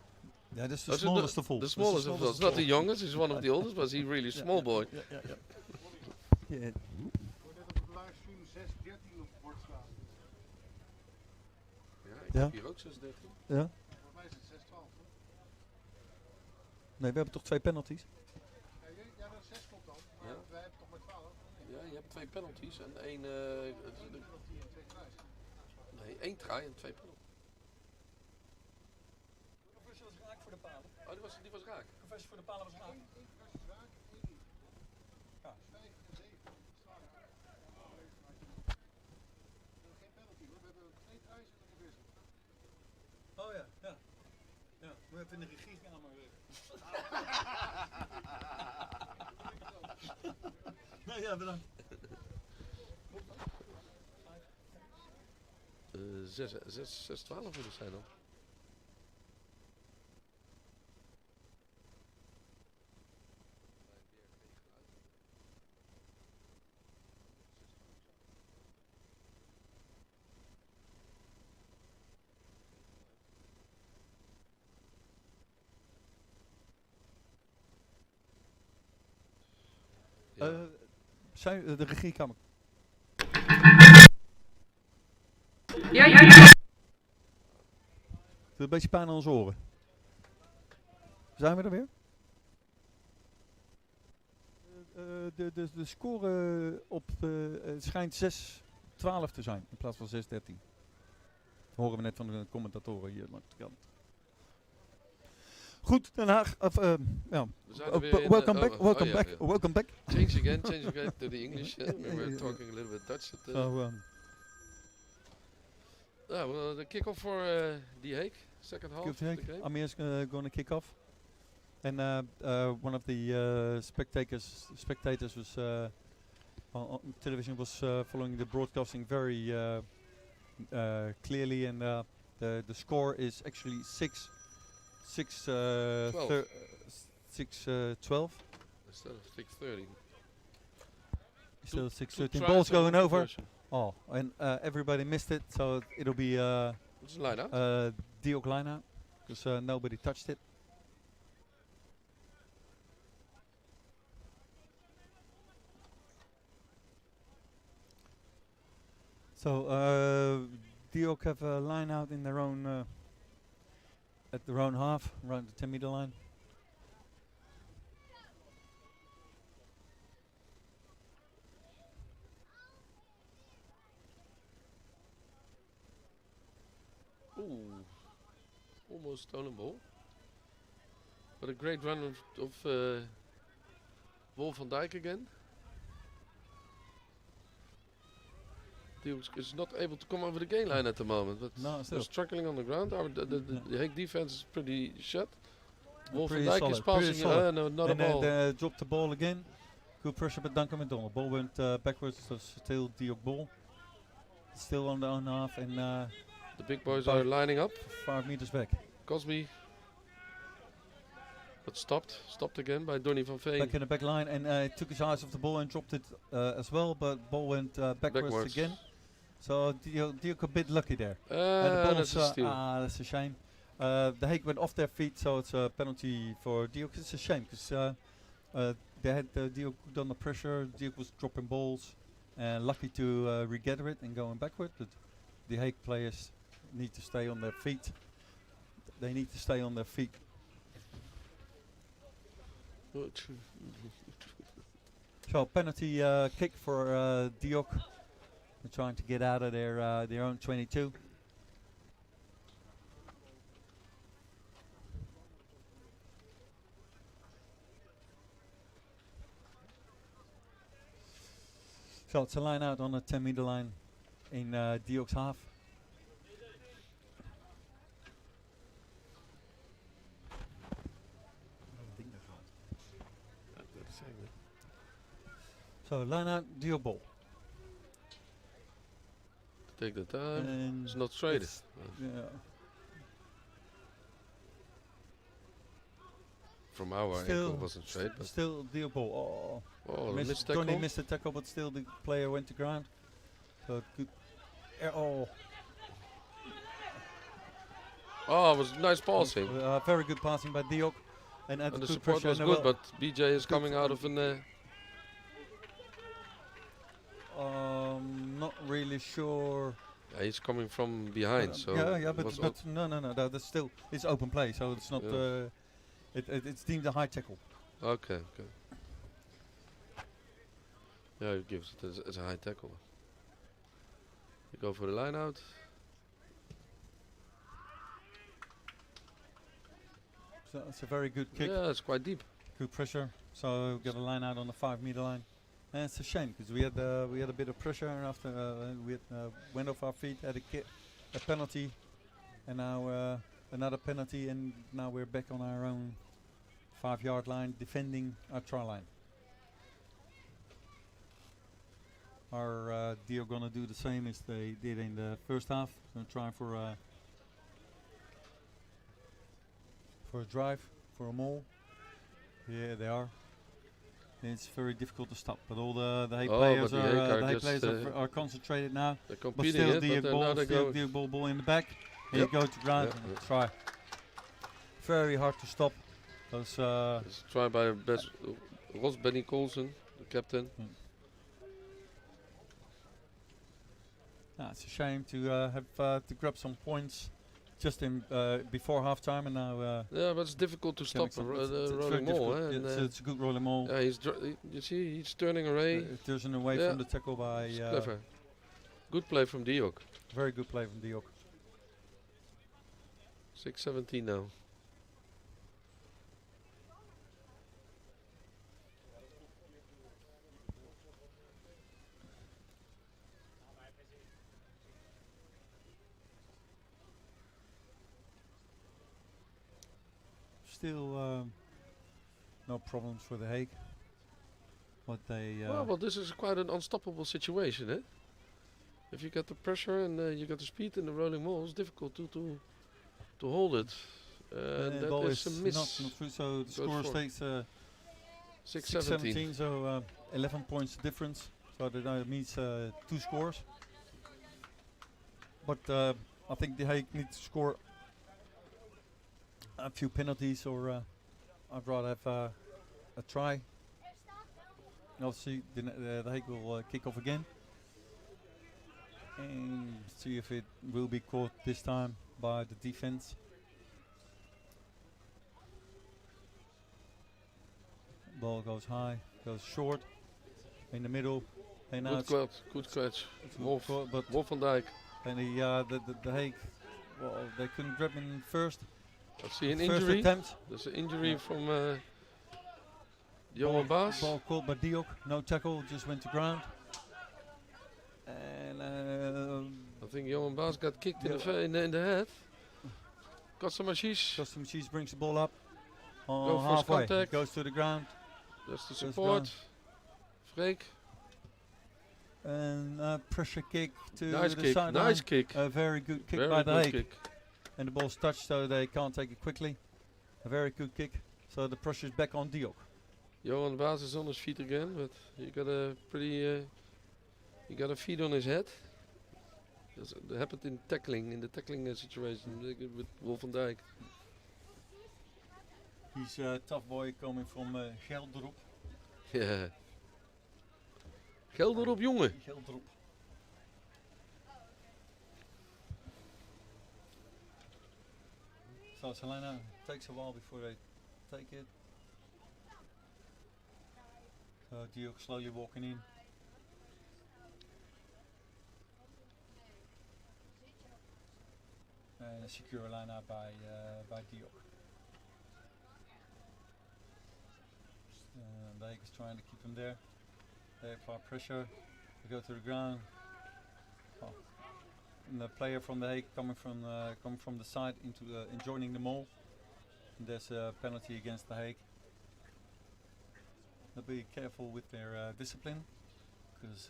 Yeah, that's the smallest of all. The smallest of all. It's not the youngest. He's one of the oldest, but he's really small boy. Yeah. Ja, ik heb hier ook 36. Ja. Nee, we hebben toch 2 penalties? Ja, dat 6 klopt dan. Maar wij hebben toch maar 12. Ja, je hebt 2 penalties en 1... Nee, 1 try en 2 penalties. Hoeveel was raak voor de palen? Oh, die was raak. Hoeveel voor de palen was raak? 1 was raak, 1 niet. Ja. 5 en 7. We hebben geen penalty hoor. We hebben 2 tries en een wissel. Oh ja. Moet even in de regiekamer. Ja, bedankt. 6-12 moet het zijn dan. De regiekamer. Doet een beetje pijn aan onze oren. Zijn we er weer? De score op het schijnt 6-12 te zijn in plaats van 6-13. Horen we net van de commentatoren hier langs de kant. Goed, Den Haag. Ja. We zijn er weer in, Welcome back. oh, Welcome ja, back. ja. Welcome back. Change again to the English. We were talking a little bit Dutch. At the well, the kickoff for The Hague, second half of the game. Amir's going to kick off. And one of the spectators was on television was following the broadcasting very clearly, and the score is actually 6-12 Instead of 6:30. Still 6:13. tries Ball's on going over. conversion. Oh, and everybody missed it, so it'll be What's the line out? Diok line out because nobody touched it. So Diok have a line out in their own at their own half, around the 10-meter line. Ooh, almost stolen ball. But a great run of Wolf van Dijk again. Diok is not able to come over the gain line at the moment, but No, they're still. struggling on the ground. The Hague defense is pretty shut. Wolf van Pretty Dijk is solid, pretty passing. solid. No, not And a ball. then dropped the ball again. Good pressure by Duncan McDonald. Ball went backwards, so still Diok ball. Still on the own half and The big boys about are lining up. 5 meters back. Cosby, but stopped again by Donny van Veen. Back in the back line and took his eyes off the ball and dropped it as well, but ball went backwards again. So Diok a bit lucky there. And the That's a ball's, steal. that's a shame. The Hague went off their feet, so it's a penalty for Diok. It's a shame because they had Diok under pressure. Diok was dropping balls, and lucky to regather it and going backward. But the Hague players need to stay on their feet. They need to stay on their feet. So penalty kick for Diok. They're trying to get out of their own 22. So it's a line out on the 10-meter line in Diok's half. So line out, Diok ball. Take the time. And It's not straight. yeah. From our Still ankle wasn't straight, but Still Diok ball. oh, missed Johnny tackle. missed the tackle, but still the player went to ground. So good. Oh, Oh, it was nice passing. very good passing by Diok. And at And the good support pressure was and good, well, but BJ is coming out of an. not really sure. Yeah, he's coming from behind, so yeah, it but, was but no, that's still it's open play, so it's not. Yeah. It's deemed a high tackle. okay. Yeah, he gives it as a high tackle. You go for the line out. So it's a very good kick, Yeah, it's quite deep. good pressure. So we got a line out on the 5-meter line, and it's a shame because we had a bit of pressure, and after we went off our feet, had a penalty, and now another penalty, and now we're back on our own 5-yard line defending our try line. Are Diok gonna do the same as they did in the first half? Gonna try for a drive, for a maul. Yeah, they are. It's very difficult to stop, but all the Hague players but the Hague are the Hague just, players are concentrated now. They're But competing still, it, the but ball, now they still go. ball in the back. Here Yep. you go to ground Yeah, and yeah. try. Very hard to stop. Those It's tried by Ross Benny Colson, the captain. Yeah, it's a shame to have to grab some points just in before half time, and now Yeah, but it's difficult to stop the rolling very maul. difficult. Eh? Yeah, it's a good rolling maul. Yeah, you see, he's turning away. Turning away Yeah. from the tackle by It's clever. Good play from Diok. very good play from Diok. 6:17 now. Still no problems for the Hague. But they Well, this is quite an unstoppable situation, eh? If you get the pressure and you get the speed in the rolling maul, it's difficult to hold it. And the ball that is a miss. not through, so the Goes score for stays 6:17. 6-17, so 11 points difference. So that means 2 scores. But I think the Hague need to score a few penalties, or I'd rather have a try. Obviously, the Hague will kick off again. And see if it will be caught this time by the defense. Ball goes high, goes short, in the middle, and now Good catch. it's Wolf. caught, but Wolf van Dijk. and the Hague, well, they couldn't grab him first. I see an First injury. attempt. There's an injury Yeah. from Johan Baas. Ball caught by Diok, no tackle, just went to ground. And I think Johan Baas got kicked in, Yeah. in the head. Got some ashish. Custom Cheese brings the ball up. Go for Halfway, contact. goes to the ground. That's the Goes support. Freek. And pressure kick to Nice the kick. sideline. Nice kick. A very good kick Very by the good Hague. kick. And the ball's touched, so they can't take it quickly. A very good kick. So the pressure's back on Diok. Johan Baas is on his feet again, but you got a you got a feet on his head. That happened in the tackling situation with Wolf van Dijk. He's a tough boy coming from Gelderop. Ja. Gelder op jongen. Gelderop. So Selena takes a while before they take it. So Diok slowly walking in. And a secure line out by Diok. The Hague is trying to keep him there. They apply pressure. They go to the ground. Oh. And the player from the Hague coming from the side into and joining the mole. And there's a penalty against the Hague. They'll be careful with their discipline, because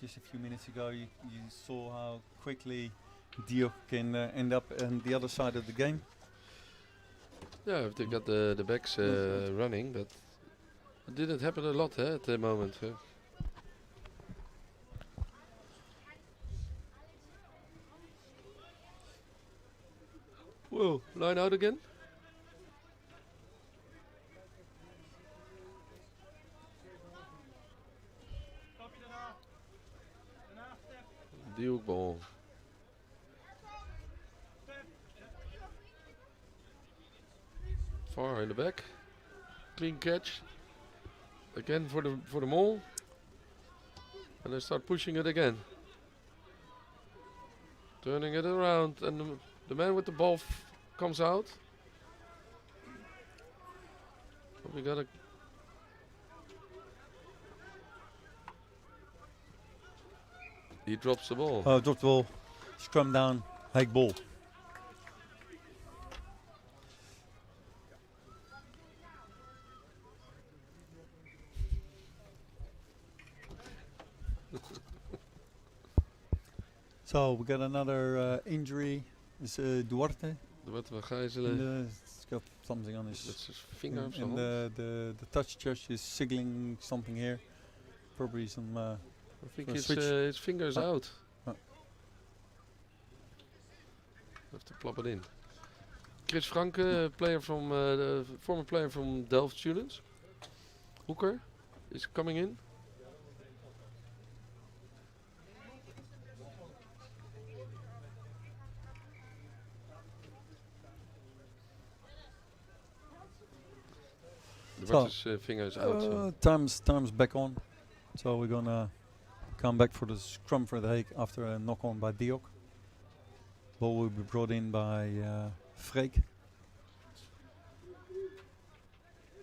just a few minutes ago you saw how quickly Diok can end up on the other side of the game. Yeah, if they got the backs running, but it didn't happen a lot at the moment. Whoa, line out again. Diok ball. Far in the back. Clean catch. Again for the mole. And they start pushing it again. Turning it around, and the man with the ball comes out. But we gotta. He drops the ball. Dropped the ball. Scrum down. Hague ball. So we got another injury. It's Duarte. Duarte van Gijzelen. He's got something on his. That's his finger of and the touch judge is signaling something here. Probably some. I think a his switch. finger's Oh. out. Oh. Have to plop it in. Chris Franke, player from the former player from Delft Students. Hooker is coming in. Rutter's finger is out. Time's back on. So we're gonna come back for the scrum for the Hague after a knock on by Diok. Ball will be brought in by Freek.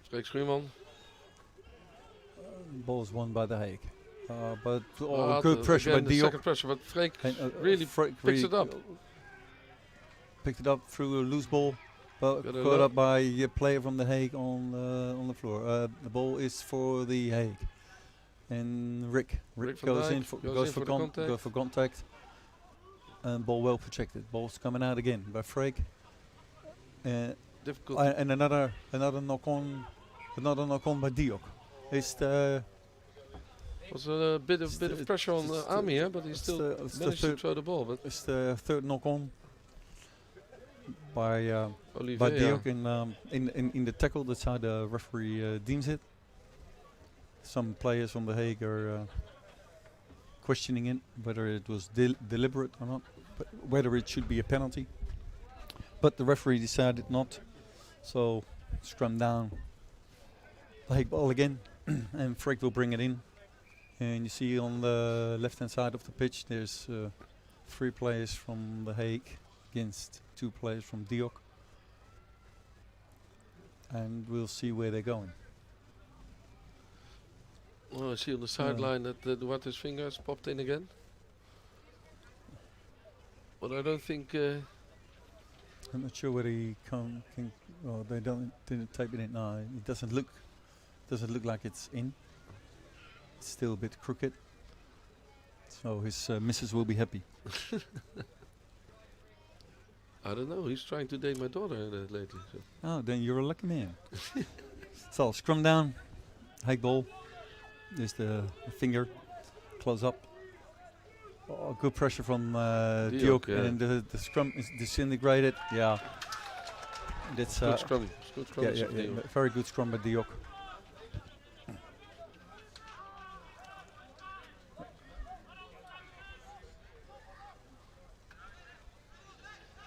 Freek Schuurman. Ball is won by the Hague. But Ah, good pressure by again, the Diok. second pressure, but Freek And, really Freek picks it up. Picked it up through a loose ball, but Got a caught lo- up by a player from the Hague on the floor. The ball is for the Hague, and Rick Rick van goes Dijk in for goes in for the contact. goes for contact, and ball well protected. Ball's coming out again by Freek, Difficult. and another knock on by Diok. It's the Was a bit it's of the- pressure on it's the- Ami, but he it's still the managed to third- throw the ball. But it's the third knock on by Olivier, Diok in the tackle. That's how the referee deems it. Some players from the Hague are questioning it, whether it was deliberate or not, but whether it should be a penalty. But the referee decided not, so scrum down. The Hague ball again, and Freek will bring it in. And you see on the left-hand side of the pitch, there's 3 players from the Hague against 2 players from Diok. And we'll see where they're going. I see on the sideline that the Rutter's fingers popped in again. But I don't think. I'm not sure whether he can. Well, they didn't type it in. No, it doesn't look like it's in. It's still a bit crooked. So his missus will be happy. I don't know. He's trying to date my daughter lately. So. Oh, then you're a lucky man. So scrum down, Hague ball. There's the finger, close up. Oh, good pressure from Diok, yeah. and the scrum is disintegrated. Yeah, that's Good scrum. Good scrum. yeah, very good scrum by Diok.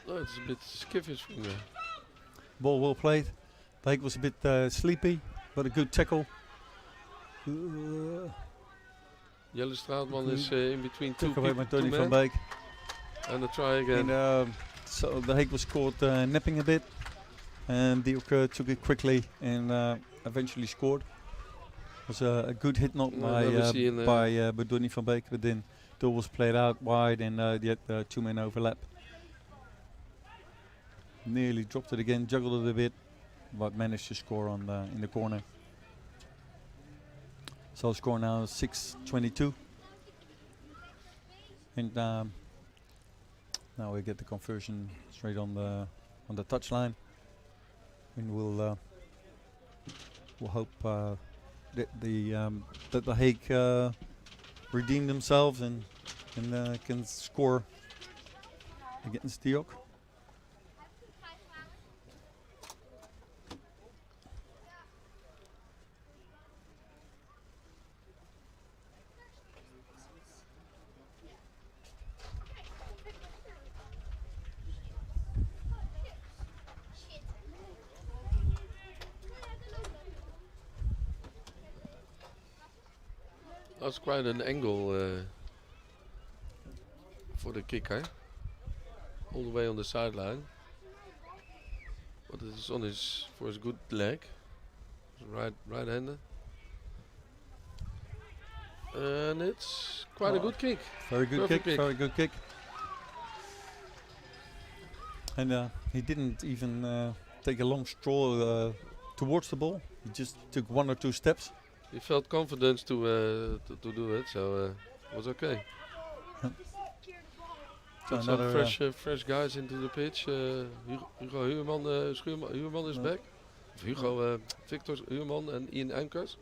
No, it's a bit skiffish finger. Ball well played. The Hague was a bit sleepy, but a good tackle. Jelle Straatman is in between two Took away by people, Tony two van men. Beek. And a try again. And so the Hague was caught napping a bit, and Diok took it quickly and eventually scored. It was a good hit knock by Donny van Beek, but then the ball was played out wide, and yet 2 men overlap. Nearly dropped it again, juggled it a bit, but managed to score on in the corner. So score now 6-22, and now we get the conversion straight on the touchline, and we'll hope that the Hague redeem themselves and can score against Diok. That's quite an angle for the kick, eh? All the way on the sideline. But it is on for his good leg. Right-hander. And it's quite a good kick. Very good Perfect kick, kick. very good kick. And he didn't even take a long stroll towards the ball. He just took 1 or 2 steps. He felt confidence to do it, so it was okay. So Got some another fresh guys into the pitch. Hugo Huurman is back. Of Hugo, Victor Huurman and Ian Ankers.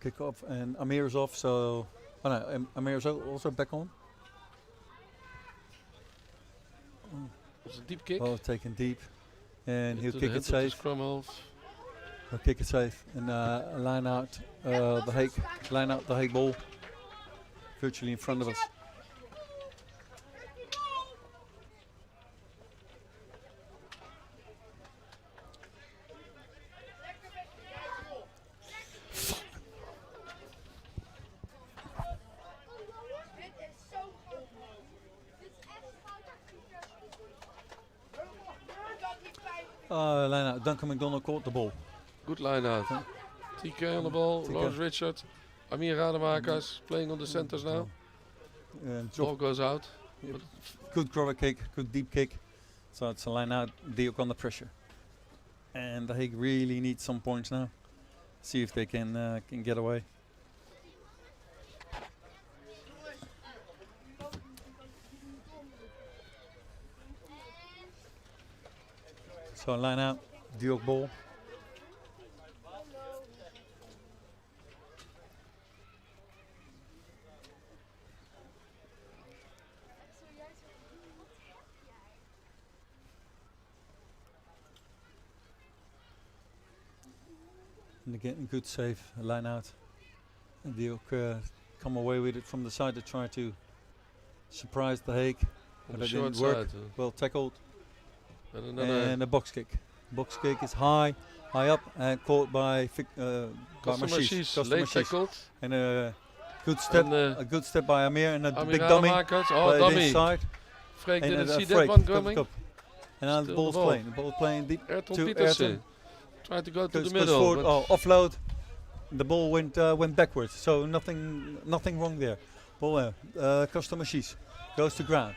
kick off, and Amir's off. So, oh no, Amir's also back on. It's a deep kick. Oh, taken deep, and he'll Into kick the it head of the safe. scrum half. He'll kick it safe and line out the Hague ball, virtually in front of us. Line out. Duncan McDonald caught the ball. Good line out. TK on the ball. TK. Lawrence Richard. Amir Rademaker's playing on the centers now. Ball goes out. Good cover kick, good deep kick. So it's a line out. Diok on the pressure. And the Hague really needs some points now. See if they can get away. So line out, Diok ball. And again, good save, line out. And Diok come away with it from the side to try to surprise the Hague. On But the it short didn't work. side. Well tackled. And another And a box kick. Box kick is high up and caught by Mashish, late tackled. And a good step, And, a good step by Amir and a Amir big dummy. Rademakers. By Oh, the dummy. inside. Freek And didn't see Freek that one comes coming. up. And now the Still ball's the ball. playing. The ball playing deep. Ayrton to Peterson. Ayrton. Tried to go to Goes the middle. forward. but Offload. The ball went backwards. So nothing wrong there. Ball there. Costa Mashish goes to ground.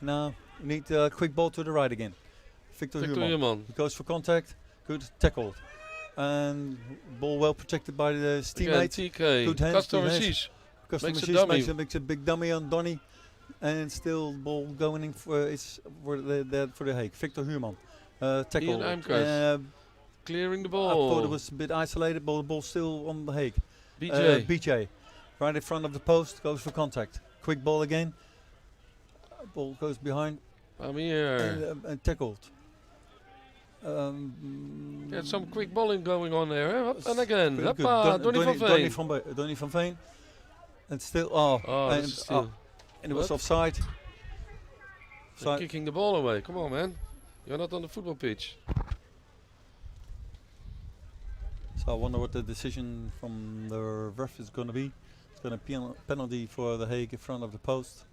Now need a quick ball to the right again. Victor Victor Huurman. Huurman. He goes for contact. Good tackled. And ball well protected by his Again, teammates. TK. Good hands, Costa good hands. Mashish. Costa makes a Mashish dummy. makes a big dummy on Donny. And still ball going in for the Hague. Victor Huurman. Tackle. Ian Eimkers. Clearing the I ball. thought it was a bit isolated, but the ball still on the Hague. BJ. BJ. Right in front of the post, goes for contact. Quick ball again. Ball goes behind Amir. and tackled. Get some quick balling going on there. Eh? Up and again. Very good. Hoppa, Donny van Veen. Donny van Veen. And still, Oh, and, this is still and it was What? offside. they're So kicking the ball away. Come on, man. You're not on the football pitch. I wonder what the decision from the ref is going to be. It's going to be a penalty for the Hague in front of the post,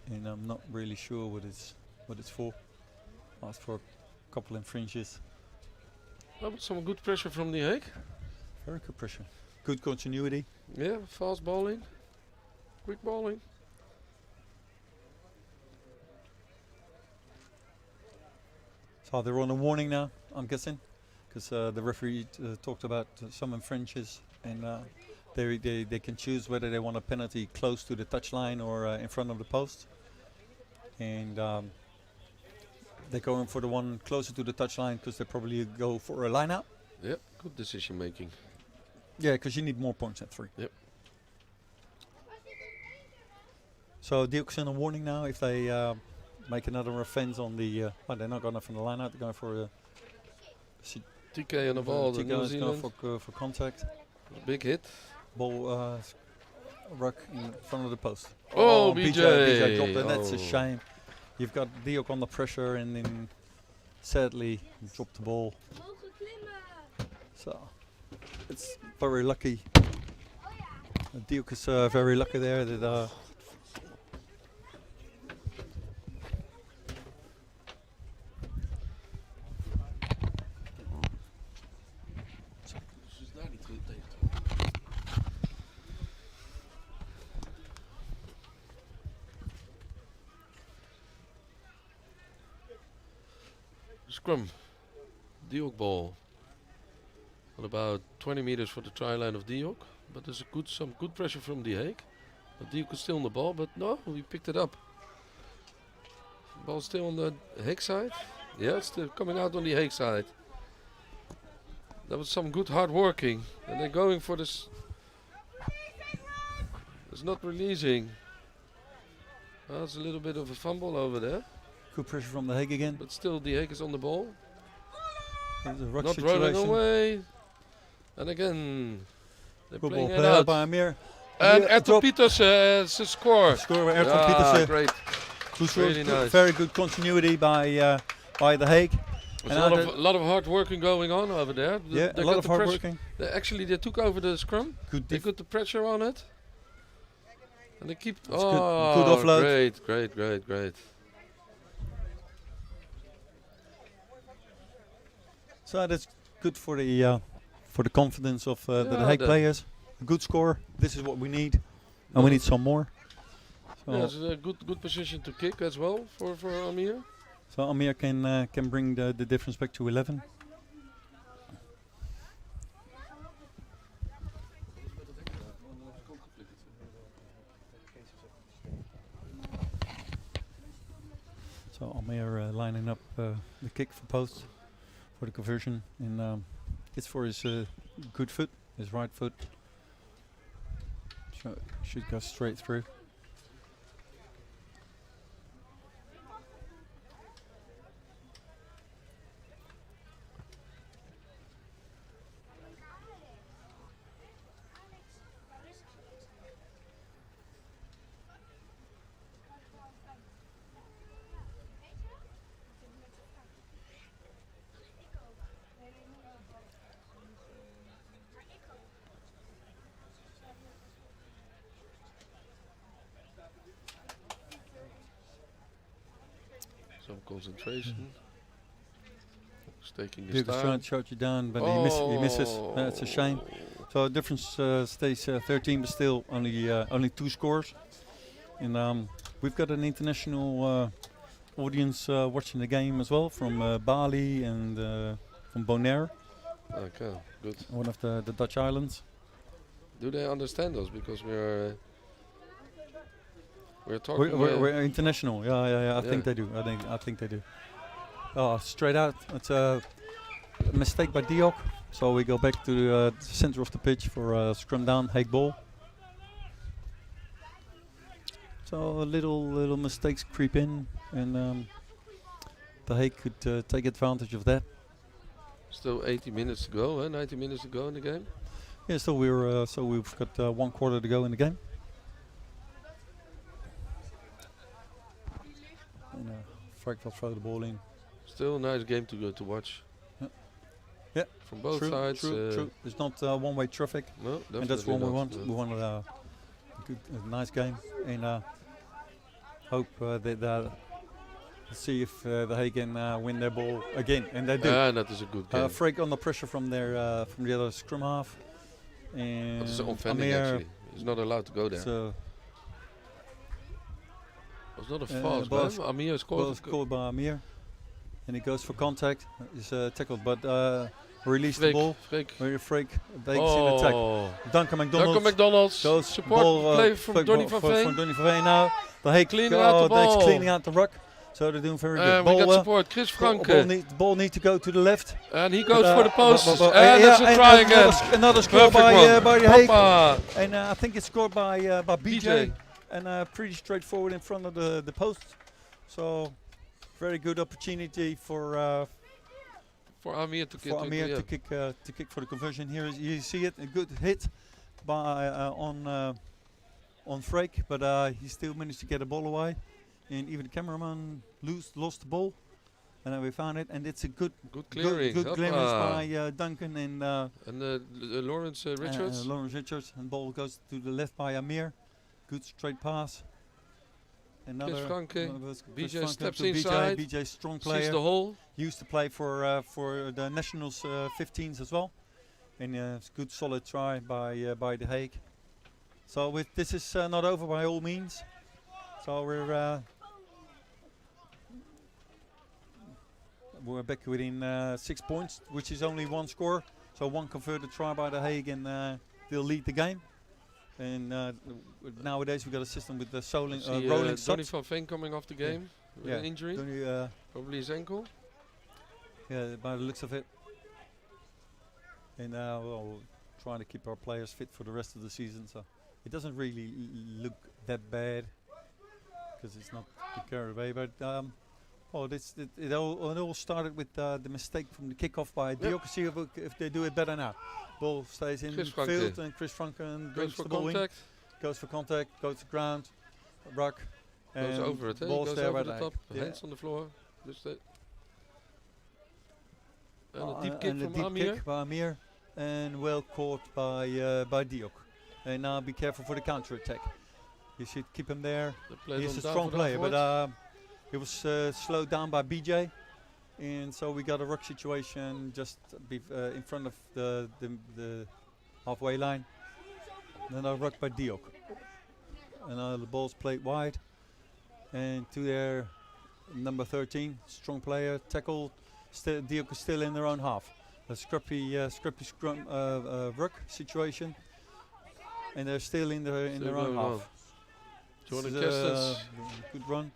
and I'm not really sure what it's for. Asked for a couple infringes. Oh, but some good pressure from the Hague. Very good pressure. Good continuity. Yeah, fast bowling. Quick bowling. So they're on a warning now, I'm guessing, because the referee talked about some infringes, and they can choose whether they want a penalty close to the touchline or in front of the post. And they're going for the one closer to the touchline because they probably go for a line out. Yep, good decision making. Yeah, because you need more points at 3. Yep. So Diok's in a warning now if they make another offense on the. Well, they're not going for the line out. They're going for TK on the ball. The TK New is going Zealand. for contact. Big hit. Ball ruck in front of the post. Oh, BJ BJ. dropped, and that's a Oh. shame. You've got Diok on the pressure, and then sadly dropped the ball. So it's very lucky. Diok is very lucky there that. Scrum. Diok ball. On about 20 meters for the try line of Diok. But there's some good pressure from the Hague. But Diok is still on the ball, but no, we picked it up. Ball still on the Hague side. Yeah, it's still coming out on the Hague side. That was some good hard working. And they're going for this. It's not releasing. That's a little bit of a fumble over there. Good pressure from the Hague again. But still the Hague is on the ball. There's a ruck Not running situation. away. And again, they're Good playing ball it played out. by Amir. And Amir Ayrton drop. Peters has a score. Score by Ayrton Ah, Peters. great. Really nice. Very good continuity by the Hague. There's And a lot of hard working going on over there. Yeah, They a lot got of the hard pressure- working. They took over the scrum. Good They got the pressure on it. And they keep. That's good. Oh, Good offload. great. So that's good for the confidence of the Yeah, Hague that- players. A good score. This is what we need, and we need some more. So, Yeah, it's a good position to kick as well for Amir. so Amir can bring the difference back to 11. So Amir lining up the kick for post for the conversion, and it's for his good foot, his right foot. Should go straight through. Some concentration. He's taking his Diok is trying time. to shut you down, but he misses. That's a shame. So difference stays 13, but still only 2 scores. And we've got an international audience watching the game as well from Bali and from Bonaire, Okay, good. one of the Dutch islands. Do they understand us? Because we're talking. We're international. Yeah. I think Yeah. they do. I think they do. Oh, straight out. It's a mistake by Diok. So we go back to the center of the pitch for scrum down, Hague ball. So little mistakes creep in, and the Hague could take advantage of that. Still 80 minutes to go, 90 minutes to go in the game. Yeah, so we've got 1 quarter to go in the game. And Frank will throw the ball in. Still a nice game to watch. Yeah. Yeah, From both true, sides. True. It's not one-way traffic, No, and that's what we definitely want. not, We want a nice game, and hope that see if the Hague can win their ball again, and they do. that is a good game. Freek under pressure from the other scrum half, and That is offending Amir, actually. He's not allowed to go there. so It's not a ball fast man. Amir ball scored. scored by Amir, and he goes for contact. He's tackled, but released the Freek, ball. Freek. Very Freek takes in attack. Oh, Duncan McDonald. Duncan McDonald's. goes Support ball, play from flick Donny ball van from Veen. Donny van Veen now. The Hague Cleaning out the that's ball. cleaning out the ruck. So they're doing very good. And we got Ball, support. Chris ball Franke. ball need to go to the left. And he goes But, for the posts. but, And yeah, that's a and try again. Another score Perfect by one. the Hague. Hoppa. And I think it's scored by BJ. BJ. And pretty straightforward in front of the post. So very good opportunity for Amir to Amir yeah. to kick for the conversion. Here you see it, a good hit by on Freek, but he still managed to get the ball away. And even the cameraman lost the ball, and then we found it. And it's a good clearing. good clearance Hoppa. by Duncan and Lawrence Richards. Lawrence Richards, and ball goes to the left by Amir. Good straight pass. Another Franke. was BJ Franke steps to inside. BJ strong Sees player. the hole. Used to play for the Nationals 15s as well, and it's good solid try by the Hague. So this is not over by all means. So we're back within 6 points, which is only 1 score. So 1 converted try by the Hague, and they'll lead the game. And nowadays we got a system with the rolling Donny subs. van Veen coming off the game with an injury. Donny, Probably his ankle. yeah, by the looks of it. And now we're trying to keep our players fit for the rest of the season. So it doesn't really look that bad because it's not too carried away. But it all started with the mistake from the kickoff by Diok. See if they do it better now. Ball stays in Chris field, Franke. and Chris Franke Goes brings for the ball in. contact. Goes for contact, goes to ground, ruck. Goes and over it. ball's Goes there over by the the top. Hague. Hands on the floor. Just that. And Oh, a deep kick and from deep Amir. kick by Amir, and well caught by Diok. And now be careful for the counter attack. You should keep him there. They played He's on a down strong for player, afterwards. but it was slowed down by BJ. And so we got a ruck situation just in front of the halfway line. Then a ruck by Diok. And the ball's played wide. And to their number 13, strong player, tackled. Diok is still in their own half. A scrappy ruck situation. And they're still in their own half. Jordan This is, Kestens. good run.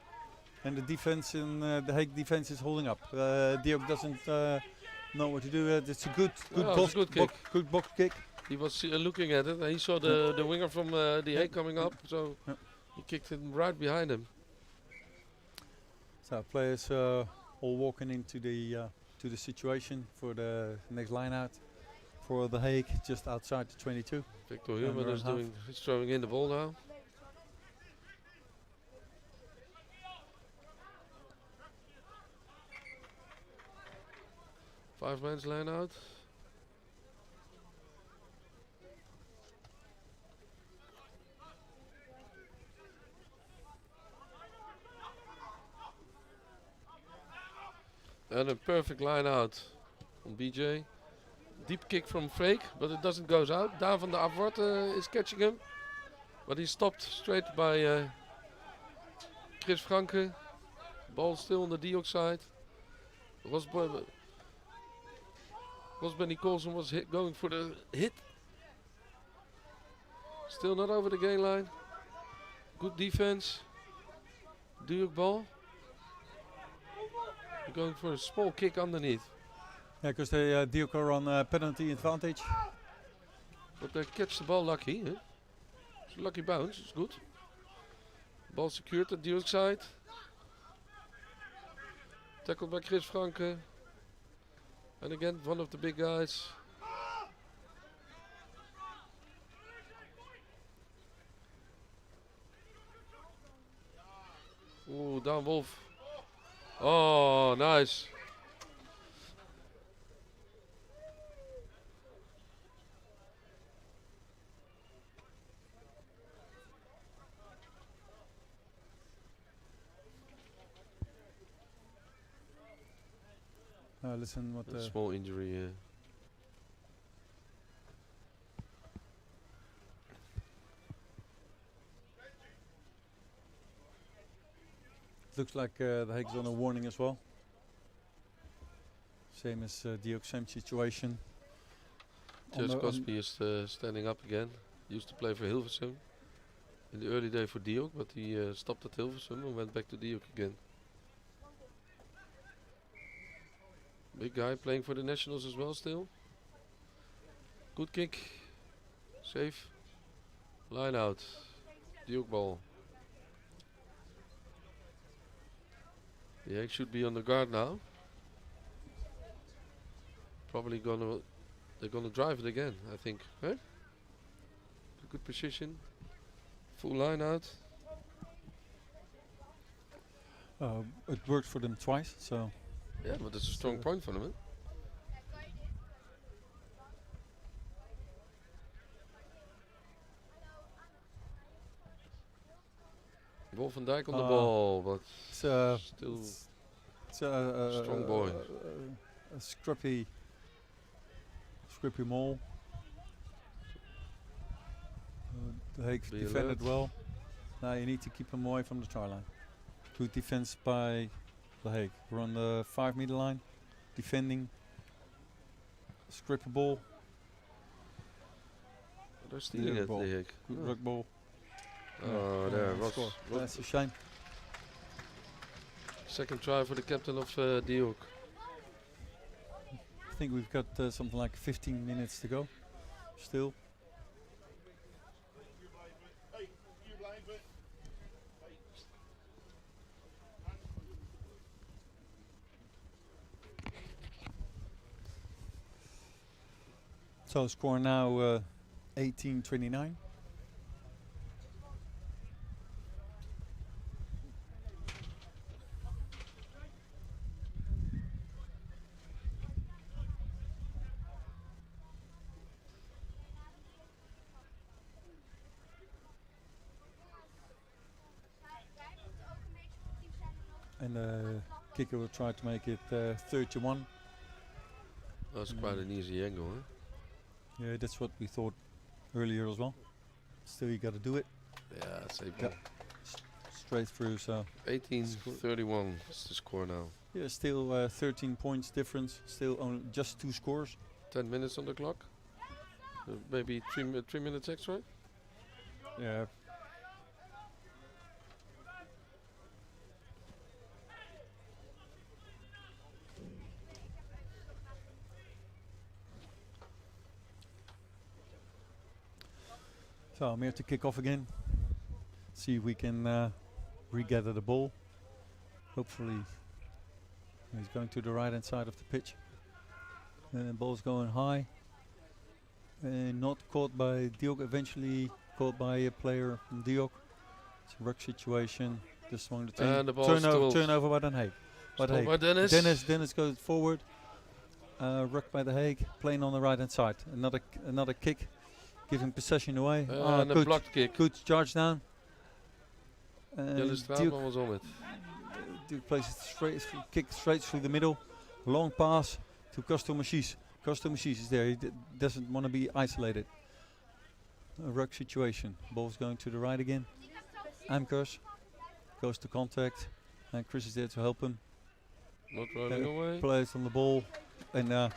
And the defense in the Hague defense is holding up. Diok doesn't know what to do. It's a good it's a good kick. Good box kick. He was looking at it and he saw the winger from the Hague coming up, so he kicked him right behind him. So players all walking into the situation for the next line out for the Hague, just outside the 22. Victor Human is he's throwing in the ball now. Five man's line out. And a perfect line out on BJ. Deep kick from Freek, but it doesn't go out. Daan van der Afwart is catching him. But he's stopped straight by Chris Franke. Ball still on the Diok side. Ros BeNeCup was going for the hit. Still not over the gain line. Good defense. Diok ball. Going for a small kick underneath. Yeah, because they Diok are on penalty advantage. But they catch the ball lucky. Eh? It's a lucky bounce. It's good. Ball secured at Diok side. Tackled by Chris Franke. And again, one of the big guys. Ooh, Daan Wolf. Oh, nice. Listen what A small injury. Looks like the Hague's on a warning as well. Same as Diok, same situation. Jess Cosby is standing up again. Used to play for Hilversum in the early day for Diok, but he stopped at Hilversum and went back to Diok again. Big guy playing for the Nationals as well still. Good kick. Safe. Line out. Diok ball. The Hague should be on the guard now. Probably they're gonna drive it again, I think. Huh? Good position. Full line out. It worked for them twice, so. Yeah, but it's a strong point for them. Eh? Wolf van Dijk on the ball, but still strong boy. A scrappy maul. The Hague defended well. Now you need to keep him away from the try line. Good defense by the Hague. We're on the 5 meter line, defending. Scrappy ball. They're stealing it, the Hague. Good ruck ball. Oh, there, Ross. That's a shame. Second try for the captain of Diok. I think we've got something like 15 minutes to go. Still. So score now 18-29. And kicker will try to make it 31. That's quite an easy angle, huh? Yeah, that's what we thought earlier as well. Still, you got to do it. Yeah, safe Yeah. ball. Straight through, so 18-31 is the score now. yeah, still 13 points difference. Still only just 2 scores. 10 minutes on the clock. Maybe 3 minutes extra. Yeah. So I'm here to kick off again. See if we can regather the ball. Hopefully he's going to the right hand side of the pitch. Ball's going high. Not caught by Diok, eventually caught by a player from Diok. It's a ruck situation. Just one to And the ball turnover by Den Haag. by Dennis. Dennis goes forward. Ruck by the Hague, playing on the right hand side. Another kick, giving possession away. And a blocked kick. Good charge down. Jelle Straatman was on it. Duke plays it kick straight through the middle. Long pass to Costo Machis. Costo Machis is there. He doesn't want to be isolated. A ruck situation. Ball's going to the right again. Amkers goes to contact, and Chris is there to help him. Not running away. Plays on the ball and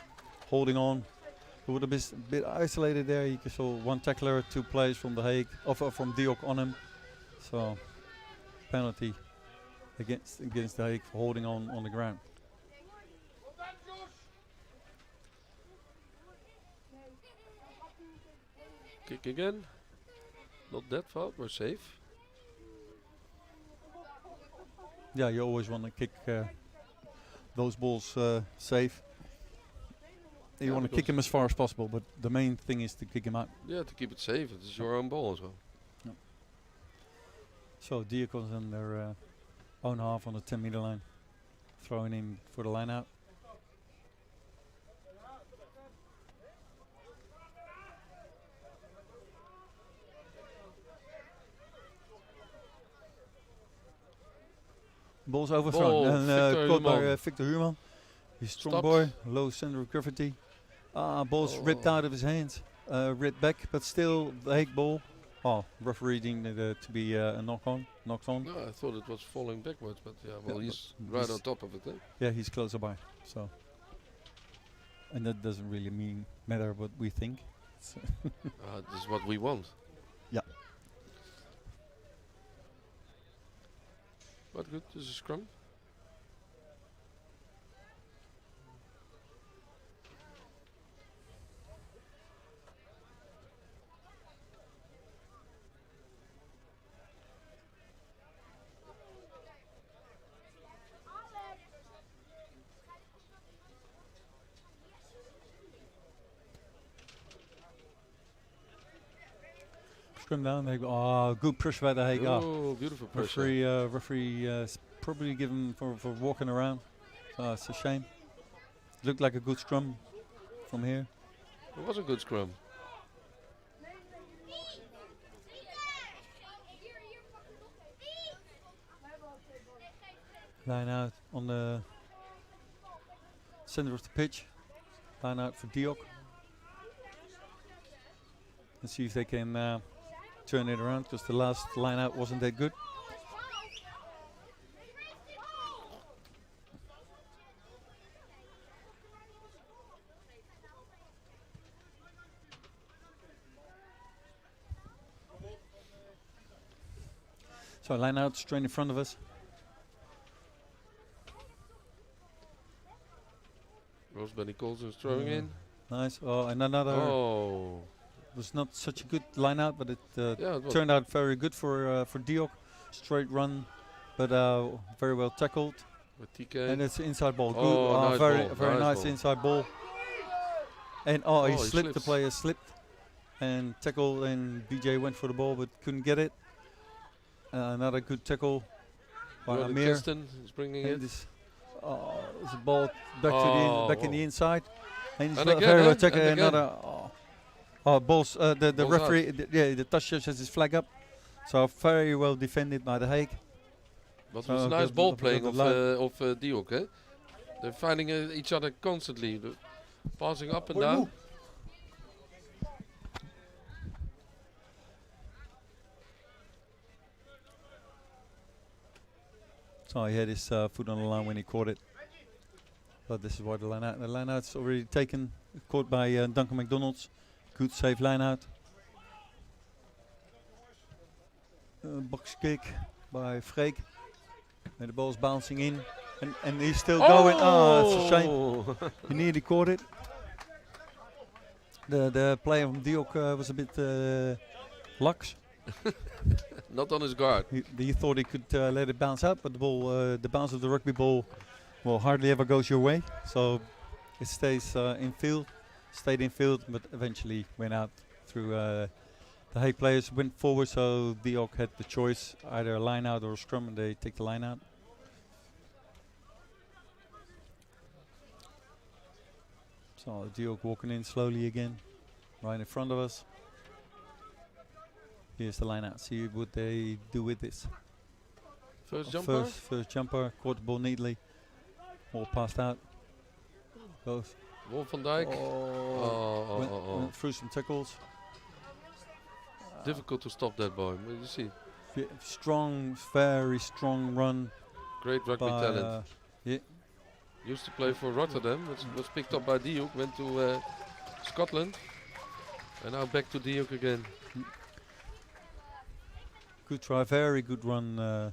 holding on. He would have been a bit isolated there. You saw one tackler, 2 players from the Hague, from Diok on him. So penalty against the Hague for holding on the ground. Kick again. Not that far, we're safe. Yeah, you always want to kick those balls safe. You want to kick him as far as possible, but the main thing is to kick him out. Yeah, to keep it safe. It's your own ball as well. So Diok is on their own half on the 10-meter line, throwing in for the line out. Ball's overthrown and Victor caught by Huurman. Victor Huurman. He's strong Stopped. boy, low center of gravity. Ball's ripped out of his hands, ripped back, but still the Hague ball. Referee deemed it to be a knocked on. No, I thought it was falling backwards, but yeah, well, Yeah, he's but right he's on top of it. Eh? Yeah, he's closer by. So, and that doesn't really matter what we think. So This is what we want. Yeah. But good, this is scrum. scrum down. They go, good push by the Hague. Oh, beautiful pressure. Referee probably given for walking around. It's a shame. Looked like a good scrum from here. It was a good scrum. Line out on the center of the pitch. Line out for Diok. Let's see if they can turn it around, because the last line out wasn't that good. So line out straight in front of us. Ross BeNeCup is throwing in. Nice. Oh, and another. Oh. Was not such a good line out, but it Yeah, it was. turned out very good for Diok. Straight run, but very well tackled. With TK. And it's inside ball. Good. Oh, nice very ball, very nice nice ball. inside ball. And he Oh, he slipped. The slips. player slipped and tackled, and BJ went for the ball but couldn't get it. Another good tackle by Jordan Amir. Kirsten is bringing And it. this, it's a ball back back in the wow. inside. And it's And very again, well and tackled. again. Another. Balls. The Balls referee. The touch judge has his flag up. So very well defended by the Hague. But So it's nice good- ball good- playing good of Diok, eh? They're finding each other constantly, passing up and down. So he had his foot on the line when he caught it. But this is why the line out's already taken, caught by Duncan McDonald's. Good save line out. Box kick by Freek. And the ball's bouncing in. And he's still going. Oh, it's a shame. He nearly caught it. The player from Diok was a bit lax. Not on his guard. He thought he could let it bounce out, but the ball, the bounce of the rugby ball, well, hardly ever goes your way. So it stays in field, stayed in field, but eventually went out through. The Hague players went forward, so Diok had the choice, either a line out or a scrum, and they take the line out. So Diok walking in slowly again, right in front of us. Here's the line out. See what they do with this. First jumper. First jumper, caught the ball neatly. All passed out. Goes. Wolf van Dijk. Went through some tackles. Difficult to stop that boy. What you see? Strong, very strong run. Great rugby by, talent. yeah. Used to play for Rotterdam. Was picked up by Diok. Went to Scotland. And now back to Diok again. Good try, very good run.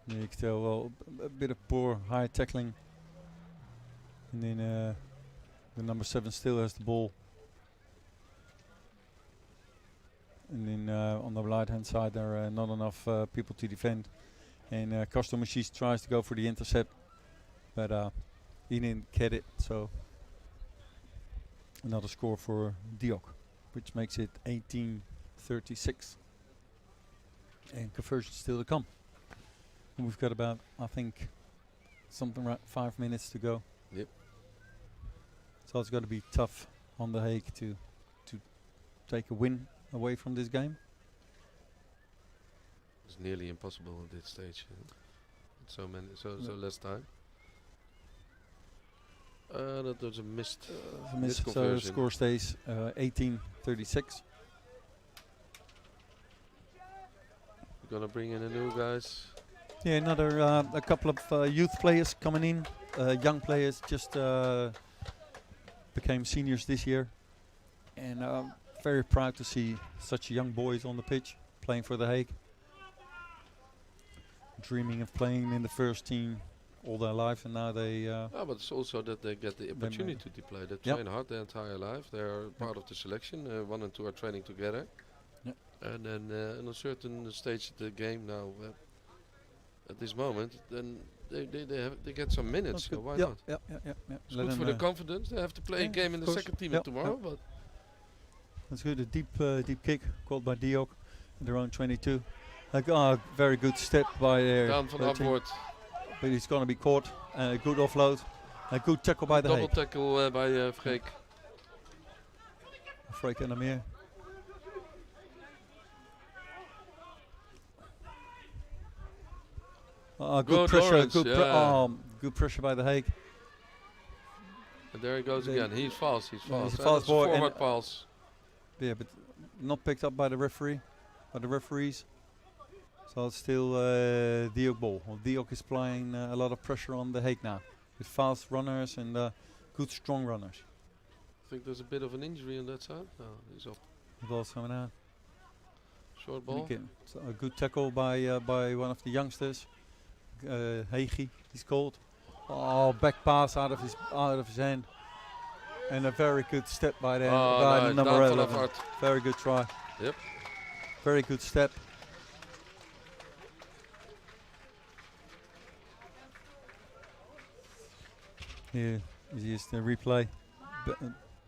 You can tell, well, a bit of poor high tackling. And then the number 7 still has the ball. And then on the right hand side there are not enough people to defend. And Kastomachis tries to go for the intercept, but he didn't get it. So another score for Diok, which makes it 18-36. And conversion still to come. And we've got about, I think, something like 5 minutes to go. Yep. So it's got to be tough on the Hague to take a win away from this game. It's nearly impossible at this stage. So less time. That was a missed So conversion. score stays 18-36. We're gonna bring in the new guys. Yeah, another a couple of youth players coming in. Young players just became seniors this year, and very proud to see such young boys on the pitch playing for the Hague. Dreaming of playing in the first team all their life, and now they. But it's also that they get the opportunity to play. They train hard their entire life. They are part of the selection. 1 and 2 are training together. Yep. And then in a certain stage of the game now, at this moment, then they get some minutes. So why not? Yeah. It's good for the confidence. They have to play a game in the second team tomorrow, but that's good. A deep kick called by Diok in their own 22. Very good step by down from upward. But he's going to be caught. Good offload. A good tackle by the double Hague. tackle by Freek. Freek en Amir. Good pressure. Good pressure by the Hague. And there he goes again. He's fast. He's Yeah, fast. he's a fast boy. Forward pass. Yeah, but not picked up by the referee, by the referees. So it's still Diok ball. Well, Diok is applying a lot of pressure on the Hague now, with fast runners and good strong runners. I think there's a bit of an injury on that side. No, he's off. The ball's coming out. Short ball. So a good tackle by one of the youngsters, Hegi, he's called. Oh, back pass out of his hand, and a very good step by the nice. number Down 11. hard. Very good try. Yep. Very good step. Here is the replay.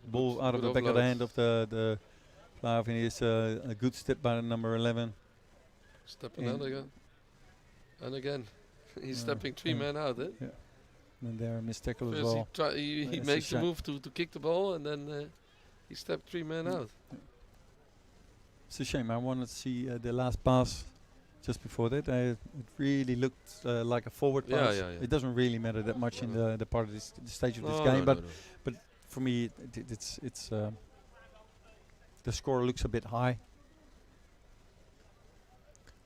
Ball out of the back of the hand of the player. And here's a good step by the number 11. Stepping out again. And again. He's stepping 3 men out, eh? Yeah. And there a missed tackle as First well. he makes the move to kick the ball, and then he stepped 3 men out. It's a shame. I wanted to see the last pass just before that. It really looked like a forward Yeah, pass. yeah, yeah. It doesn't really matter that much in the part of this the stage of this No, game, no, but no, no. for me, it's the score looks a bit high.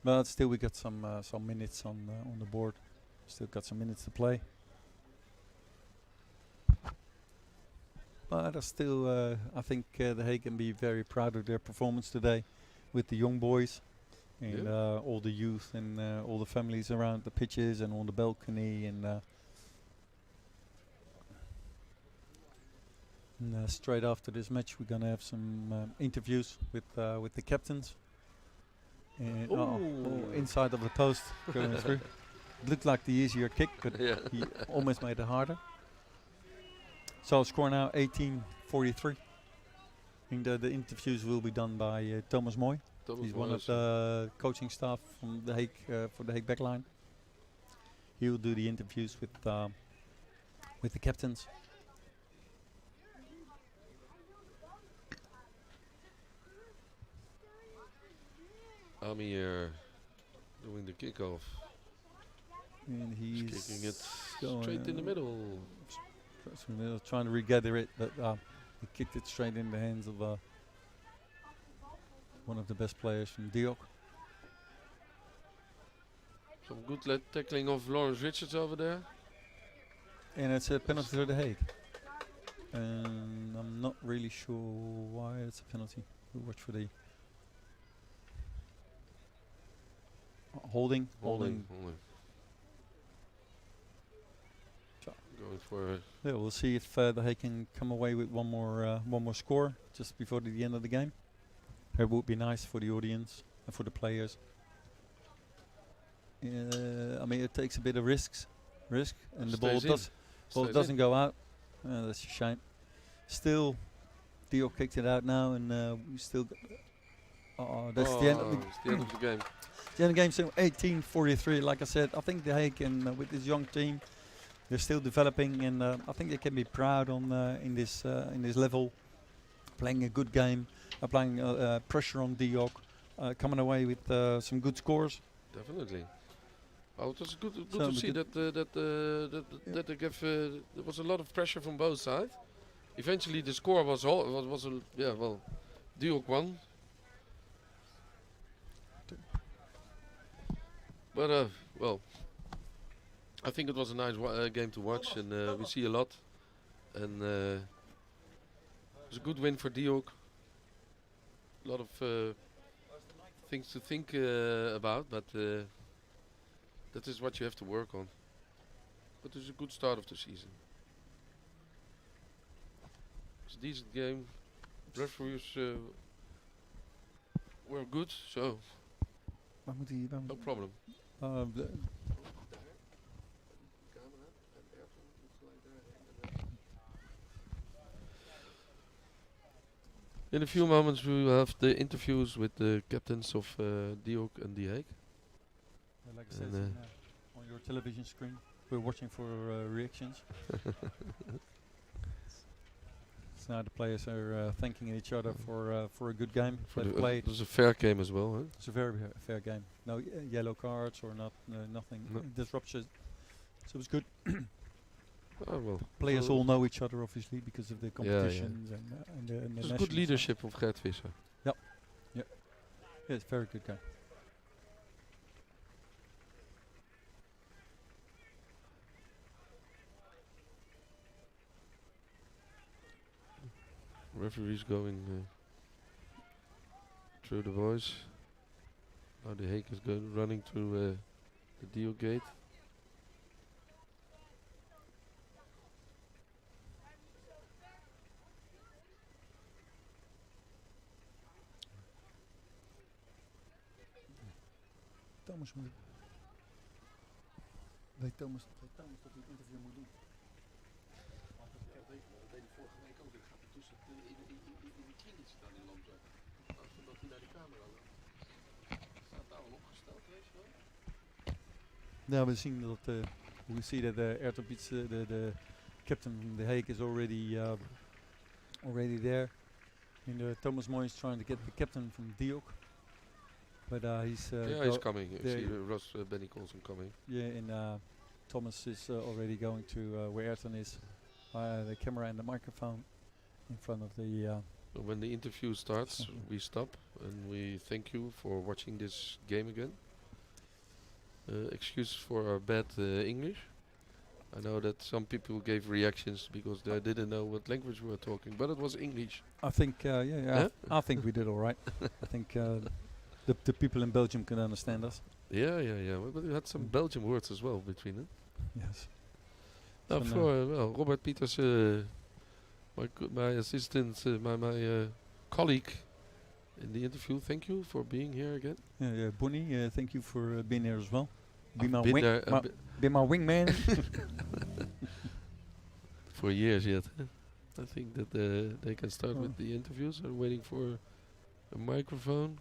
But still, we got some minutes on the board. Still got some minutes to play. But I think The Hague can be very proud of their performance today, with the young boys and all the youth and all the families around the pitches and on the balcony and straight after this match, we're gonna have some interviews with the captains. And inside of the post going through. It looked like the easier kick, but Yeah. he almost made it harder. So score now 18-43. And the interviews will be done by Thomas Moy. Thomas He's one of Moyes. the coaching staff from The Hague for The Hague backline. He will do the interviews with the captains. Ami here doing the kickoff. And He's he's kicking it going straight in the middle. trying to regather it, but he kicked it straight in the hands of one of the best players from Diok. Some good tackling of Lawrence Richards over there. And it's a penalty for The Hague. And I'm not really sure why it's a penalty. We'll watch for the holding. Holding. So. Going for Yeah, we'll see if The Hague can come away with one more score just before the end of the game. It would be nice for the audience and for the players. I mean, it takes a bit of risk, and the ball Stays in. doesn't go out. That's a shame. Still, Diok kicked it out now, and we still. That's the end. It's the end of the game. The end of the game. So 18-43. Like I said, I think The Hague and with this young team, they're still developing, and I think they can be proud on in this level, playing a good game, applying pressure on Diok, coming away with some good scores. Definitely. Oh, it was good So to see that they gave, there was a lot of pressure from both sides. Eventually, the score was Diok won. But I think it was a nice game to watch, and we see a lot. And it was a good win for Diok. A lot of things to think about, but that is what you have to work on. But it's a good start of the season. It's a decent game. Referees were good, so no problem. In a few moments we will have the interviews with the captains of Diok and The Hague. Like I said, And, on your television screen, we're watching for reactions. So now the players are thanking each other for a good game they've played. It was a fair game as well, huh? It's a very fair game. No yellow cards or nothing No. disruptions. So it's good. Oh, well. Players So all know each other obviously because of the Yeah, competitions and the it was national good stuff. leadership of Gert Visser. Yeah, it's a very good game. Referees going through the boys. Now The Hague is running through the Diok gate. Thomas moet. Weet Thomas dat hij het interview moet doen. Dat deed hij vorige week ook. Ik ga ertussen in die kliniek staan in Landweg. Zodat hij naar de camera loopt. Staat daar al opgesteld, weet je wel? Ja, we zien dat we see that Ertopic, the captain from The Hague, is already there. And Thomas Moy is trying to get the captain from Diok. But he's He's coming. I there- see Ross Benny Colson coming. yeah, and Thomas is already going to where Ayrton is. The camera and the microphone in front of the. So when the interview starts, we stop and we thank you for watching this game again. Excuse for our bad English. I know that some people gave reactions because they didn't know what language we were talking, but it was English. I think, Huh? I think we did all right. I think the people in Belgium can understand us. Yeah. But we had some Belgian words as well between it. Yes. Now, So for Robert Peters, my assistant, my colleague in the interview. Thank you for being here again. yeah, Bonnie, thank you for being there as well. Be I've my, been wing, there my, be my wingman. for years yet. I think that they can start with the interviews. I'm waiting for a microphone.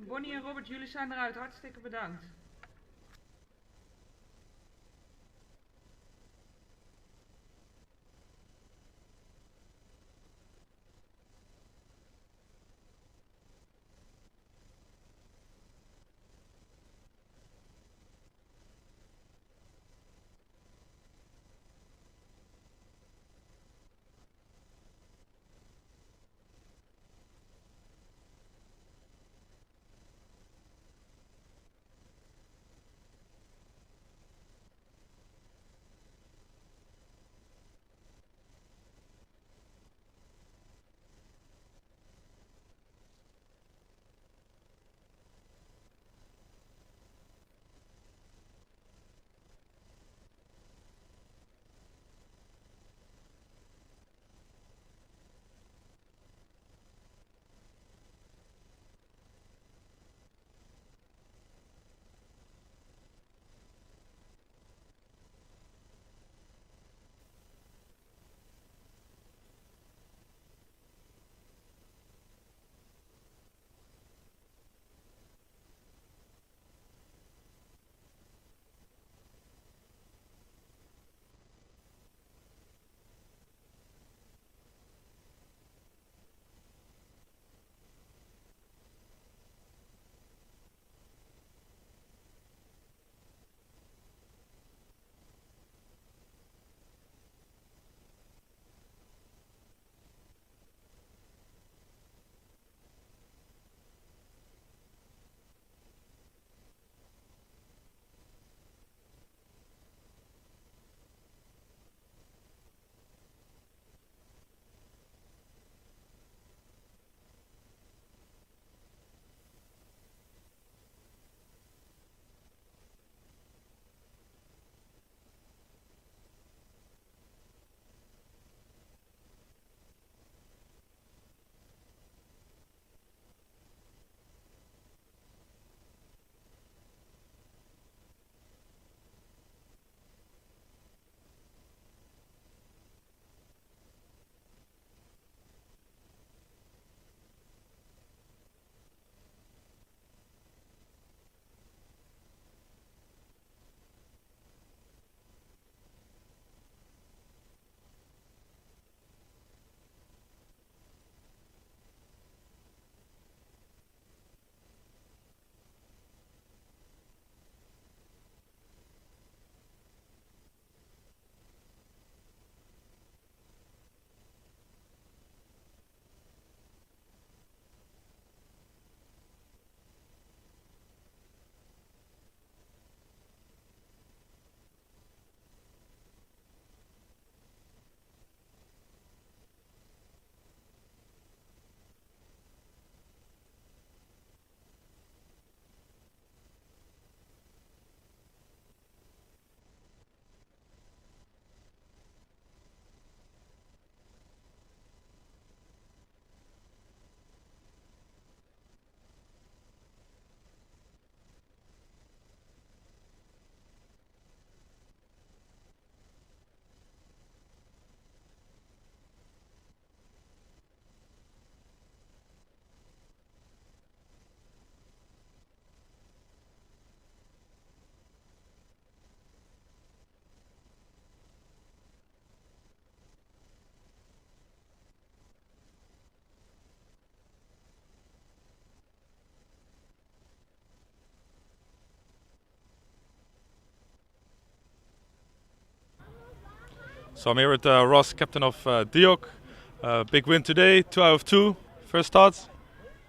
Bonnie en Robert, jullie zijn eruit. Hartstikke bedankt. So I'm here with Ross, captain of Diok. Big win today, 2 out of 2. First thoughts?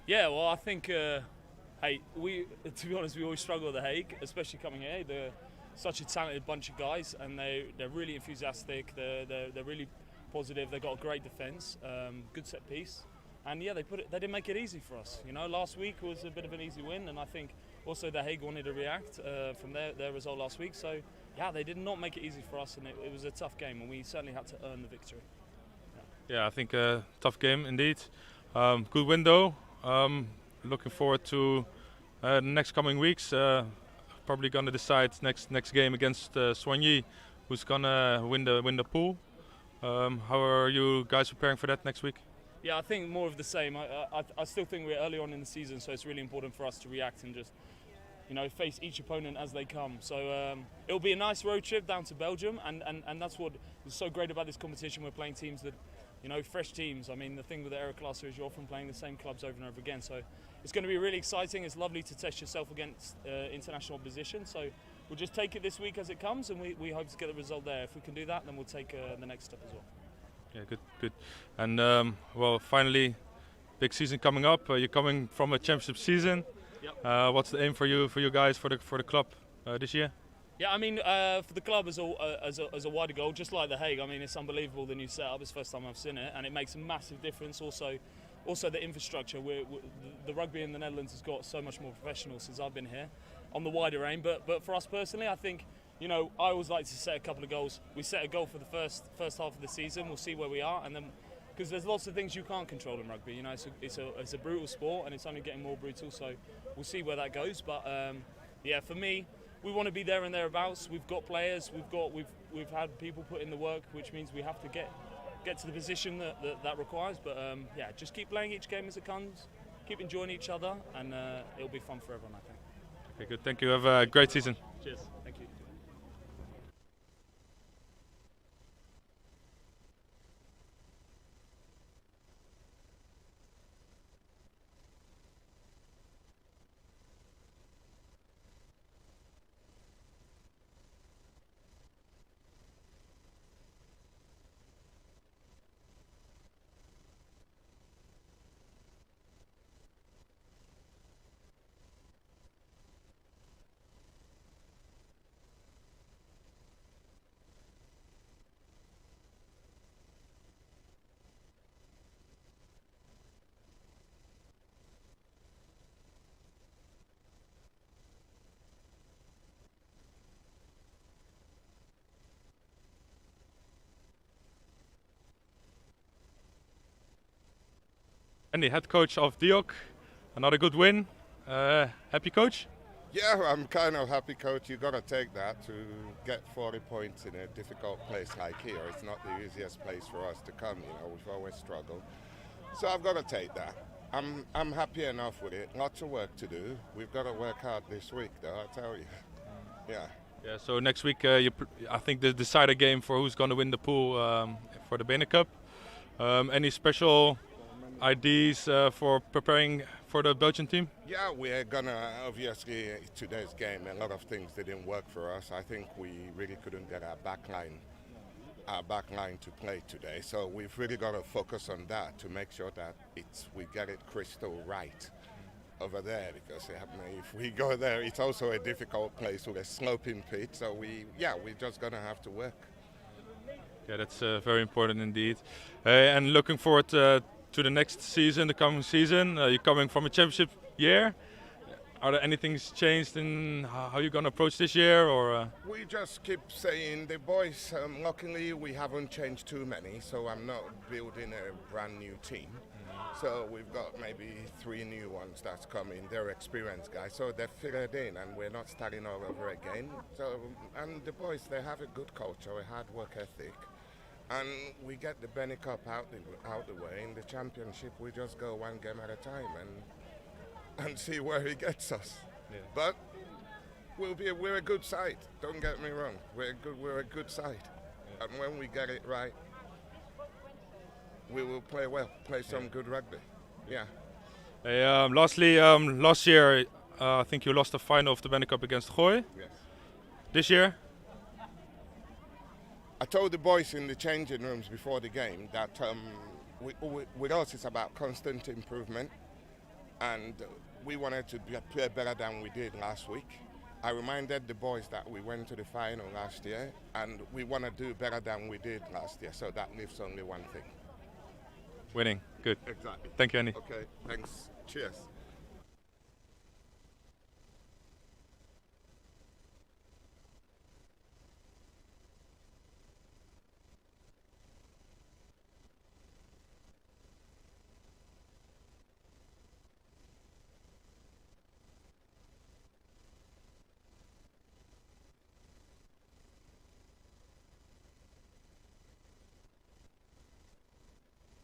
Yeah, well, I think, hey, to be honest, we always struggle at The Hague, especially coming here. They're such a talented bunch of guys, and they're really enthusiastic. They're really positive. They've got a great defence, good set piece, and yeah, they didn't make it easy for us. You know, last week was a bit of an easy win, and I think also The Hague wanted to react from their result last week. So yeah, they did not make it easy for us, and it was a tough game, and we certainly had to earn the victory. Yeah, I think a tough game indeed. Good win though. Looking forward to the next coming weeks. Probably gonna decide next game against Soigny, who's gonna win the pool. How are you guys preparing for that next week? Yeah, I think more of the same. I still think we're early on in the season, so it's really important for us to react and just, you know, face each opponent as they come. So it'll be a nice road trip down to Belgium, and that's what is so great about this competition. We're playing teams that, you know, fresh teams. I mean, the thing with the Aeroclasse is you're often playing the same clubs over and over again. So it's going to be really exciting. It's lovely to test yourself against international opposition. So we'll just take it this week as it comes, and we hope to get the result there. If we can do that, then we'll take the next step as well. Yeah, good. And well, finally, big season coming up. You're coming from a championship season. Yep. What's the aim for you guys for the club this year? Yeah, I mean, for the club as a wider goal, just like The Hague, I mean, it's unbelievable, the new setup. It's the first time I've seen it, and it makes a massive difference. Also the infrastructure. The rugby in the Netherlands has got so much more professional since I've been here on the wider aim. But for us personally, I think, you know, I always like to set a couple of goals. We set a goal for the first half of the season. We'll see where we are, and then because there's lots of things you can't control in rugby. You know, it's a brutal sport, and it's only getting more brutal. So we'll see where that goes. But yeah, for me, we want to be there and thereabouts. We've got players. We've had people put in the work, which means we have to get to the position that requires. But yeah, just keep playing each game as it comes. Keep enjoying each other, and it'll be fun for everyone, I think. Okay, good. Thank you. Have a great season. Cheers. Thank you. And the head coach of Diok, another good win. Happy, coach? Yeah, I'm kind of happy, coach. You got to take that to get 40 points in a difficult place like here. It's not the easiest place for us to come. You know, we've always struggled. So I've got to take that. I'm happy enough with it. Lots of work to do. We've got to work hard this week, though. I tell you. Yeah. Yeah. So next week, I think the decider game for who's going to win the pool for the BeNeCup. Any special ideas for preparing for the Belgian team? Yeah, we're gonna, obviously, today's game, a lot of things didn't work for us. I think we really couldn't get our back line to play today. So we've really got to focus on that to make sure that we get it crystal right over there, because if we go there, it's also a difficult place with a sloping pitch. So we're just gonna have to work. Yeah, that's very important indeed. And looking forward to the next season, the coming season. You're coming from a championship year. Are there anything changed in how you're going to approach this year? Or we just keep saying the boys, luckily we haven't changed too many, so I'm not building a brand new team. So we've got maybe 3 new ones that's coming. They're experienced guys, so they're figured in, and we're not starting all over again. So, and the boys, they have a good culture, a hard work ethic. And we get the BeNeCup out the way. In the championship, we just go one game at a time and see where it gets us. Yeah. But we're a good side. Don't get me wrong. We're a good side. Yeah. And when we get it right, we will play well, play some good rugby. Yeah. Hey, lastly, last year, I think you lost the final of the BeNeCup against Gooi. Yes. This year? I told the boys in the changing rooms before the game that with us it's about constant improvement, and we wanted to play better than we did last week. I reminded the boys that we went to the final last year, and we want to do better than we did last year, so that leaves only one thing. Winning. Good. Exactly. Thank you, Andy. Okay, thanks. Cheers.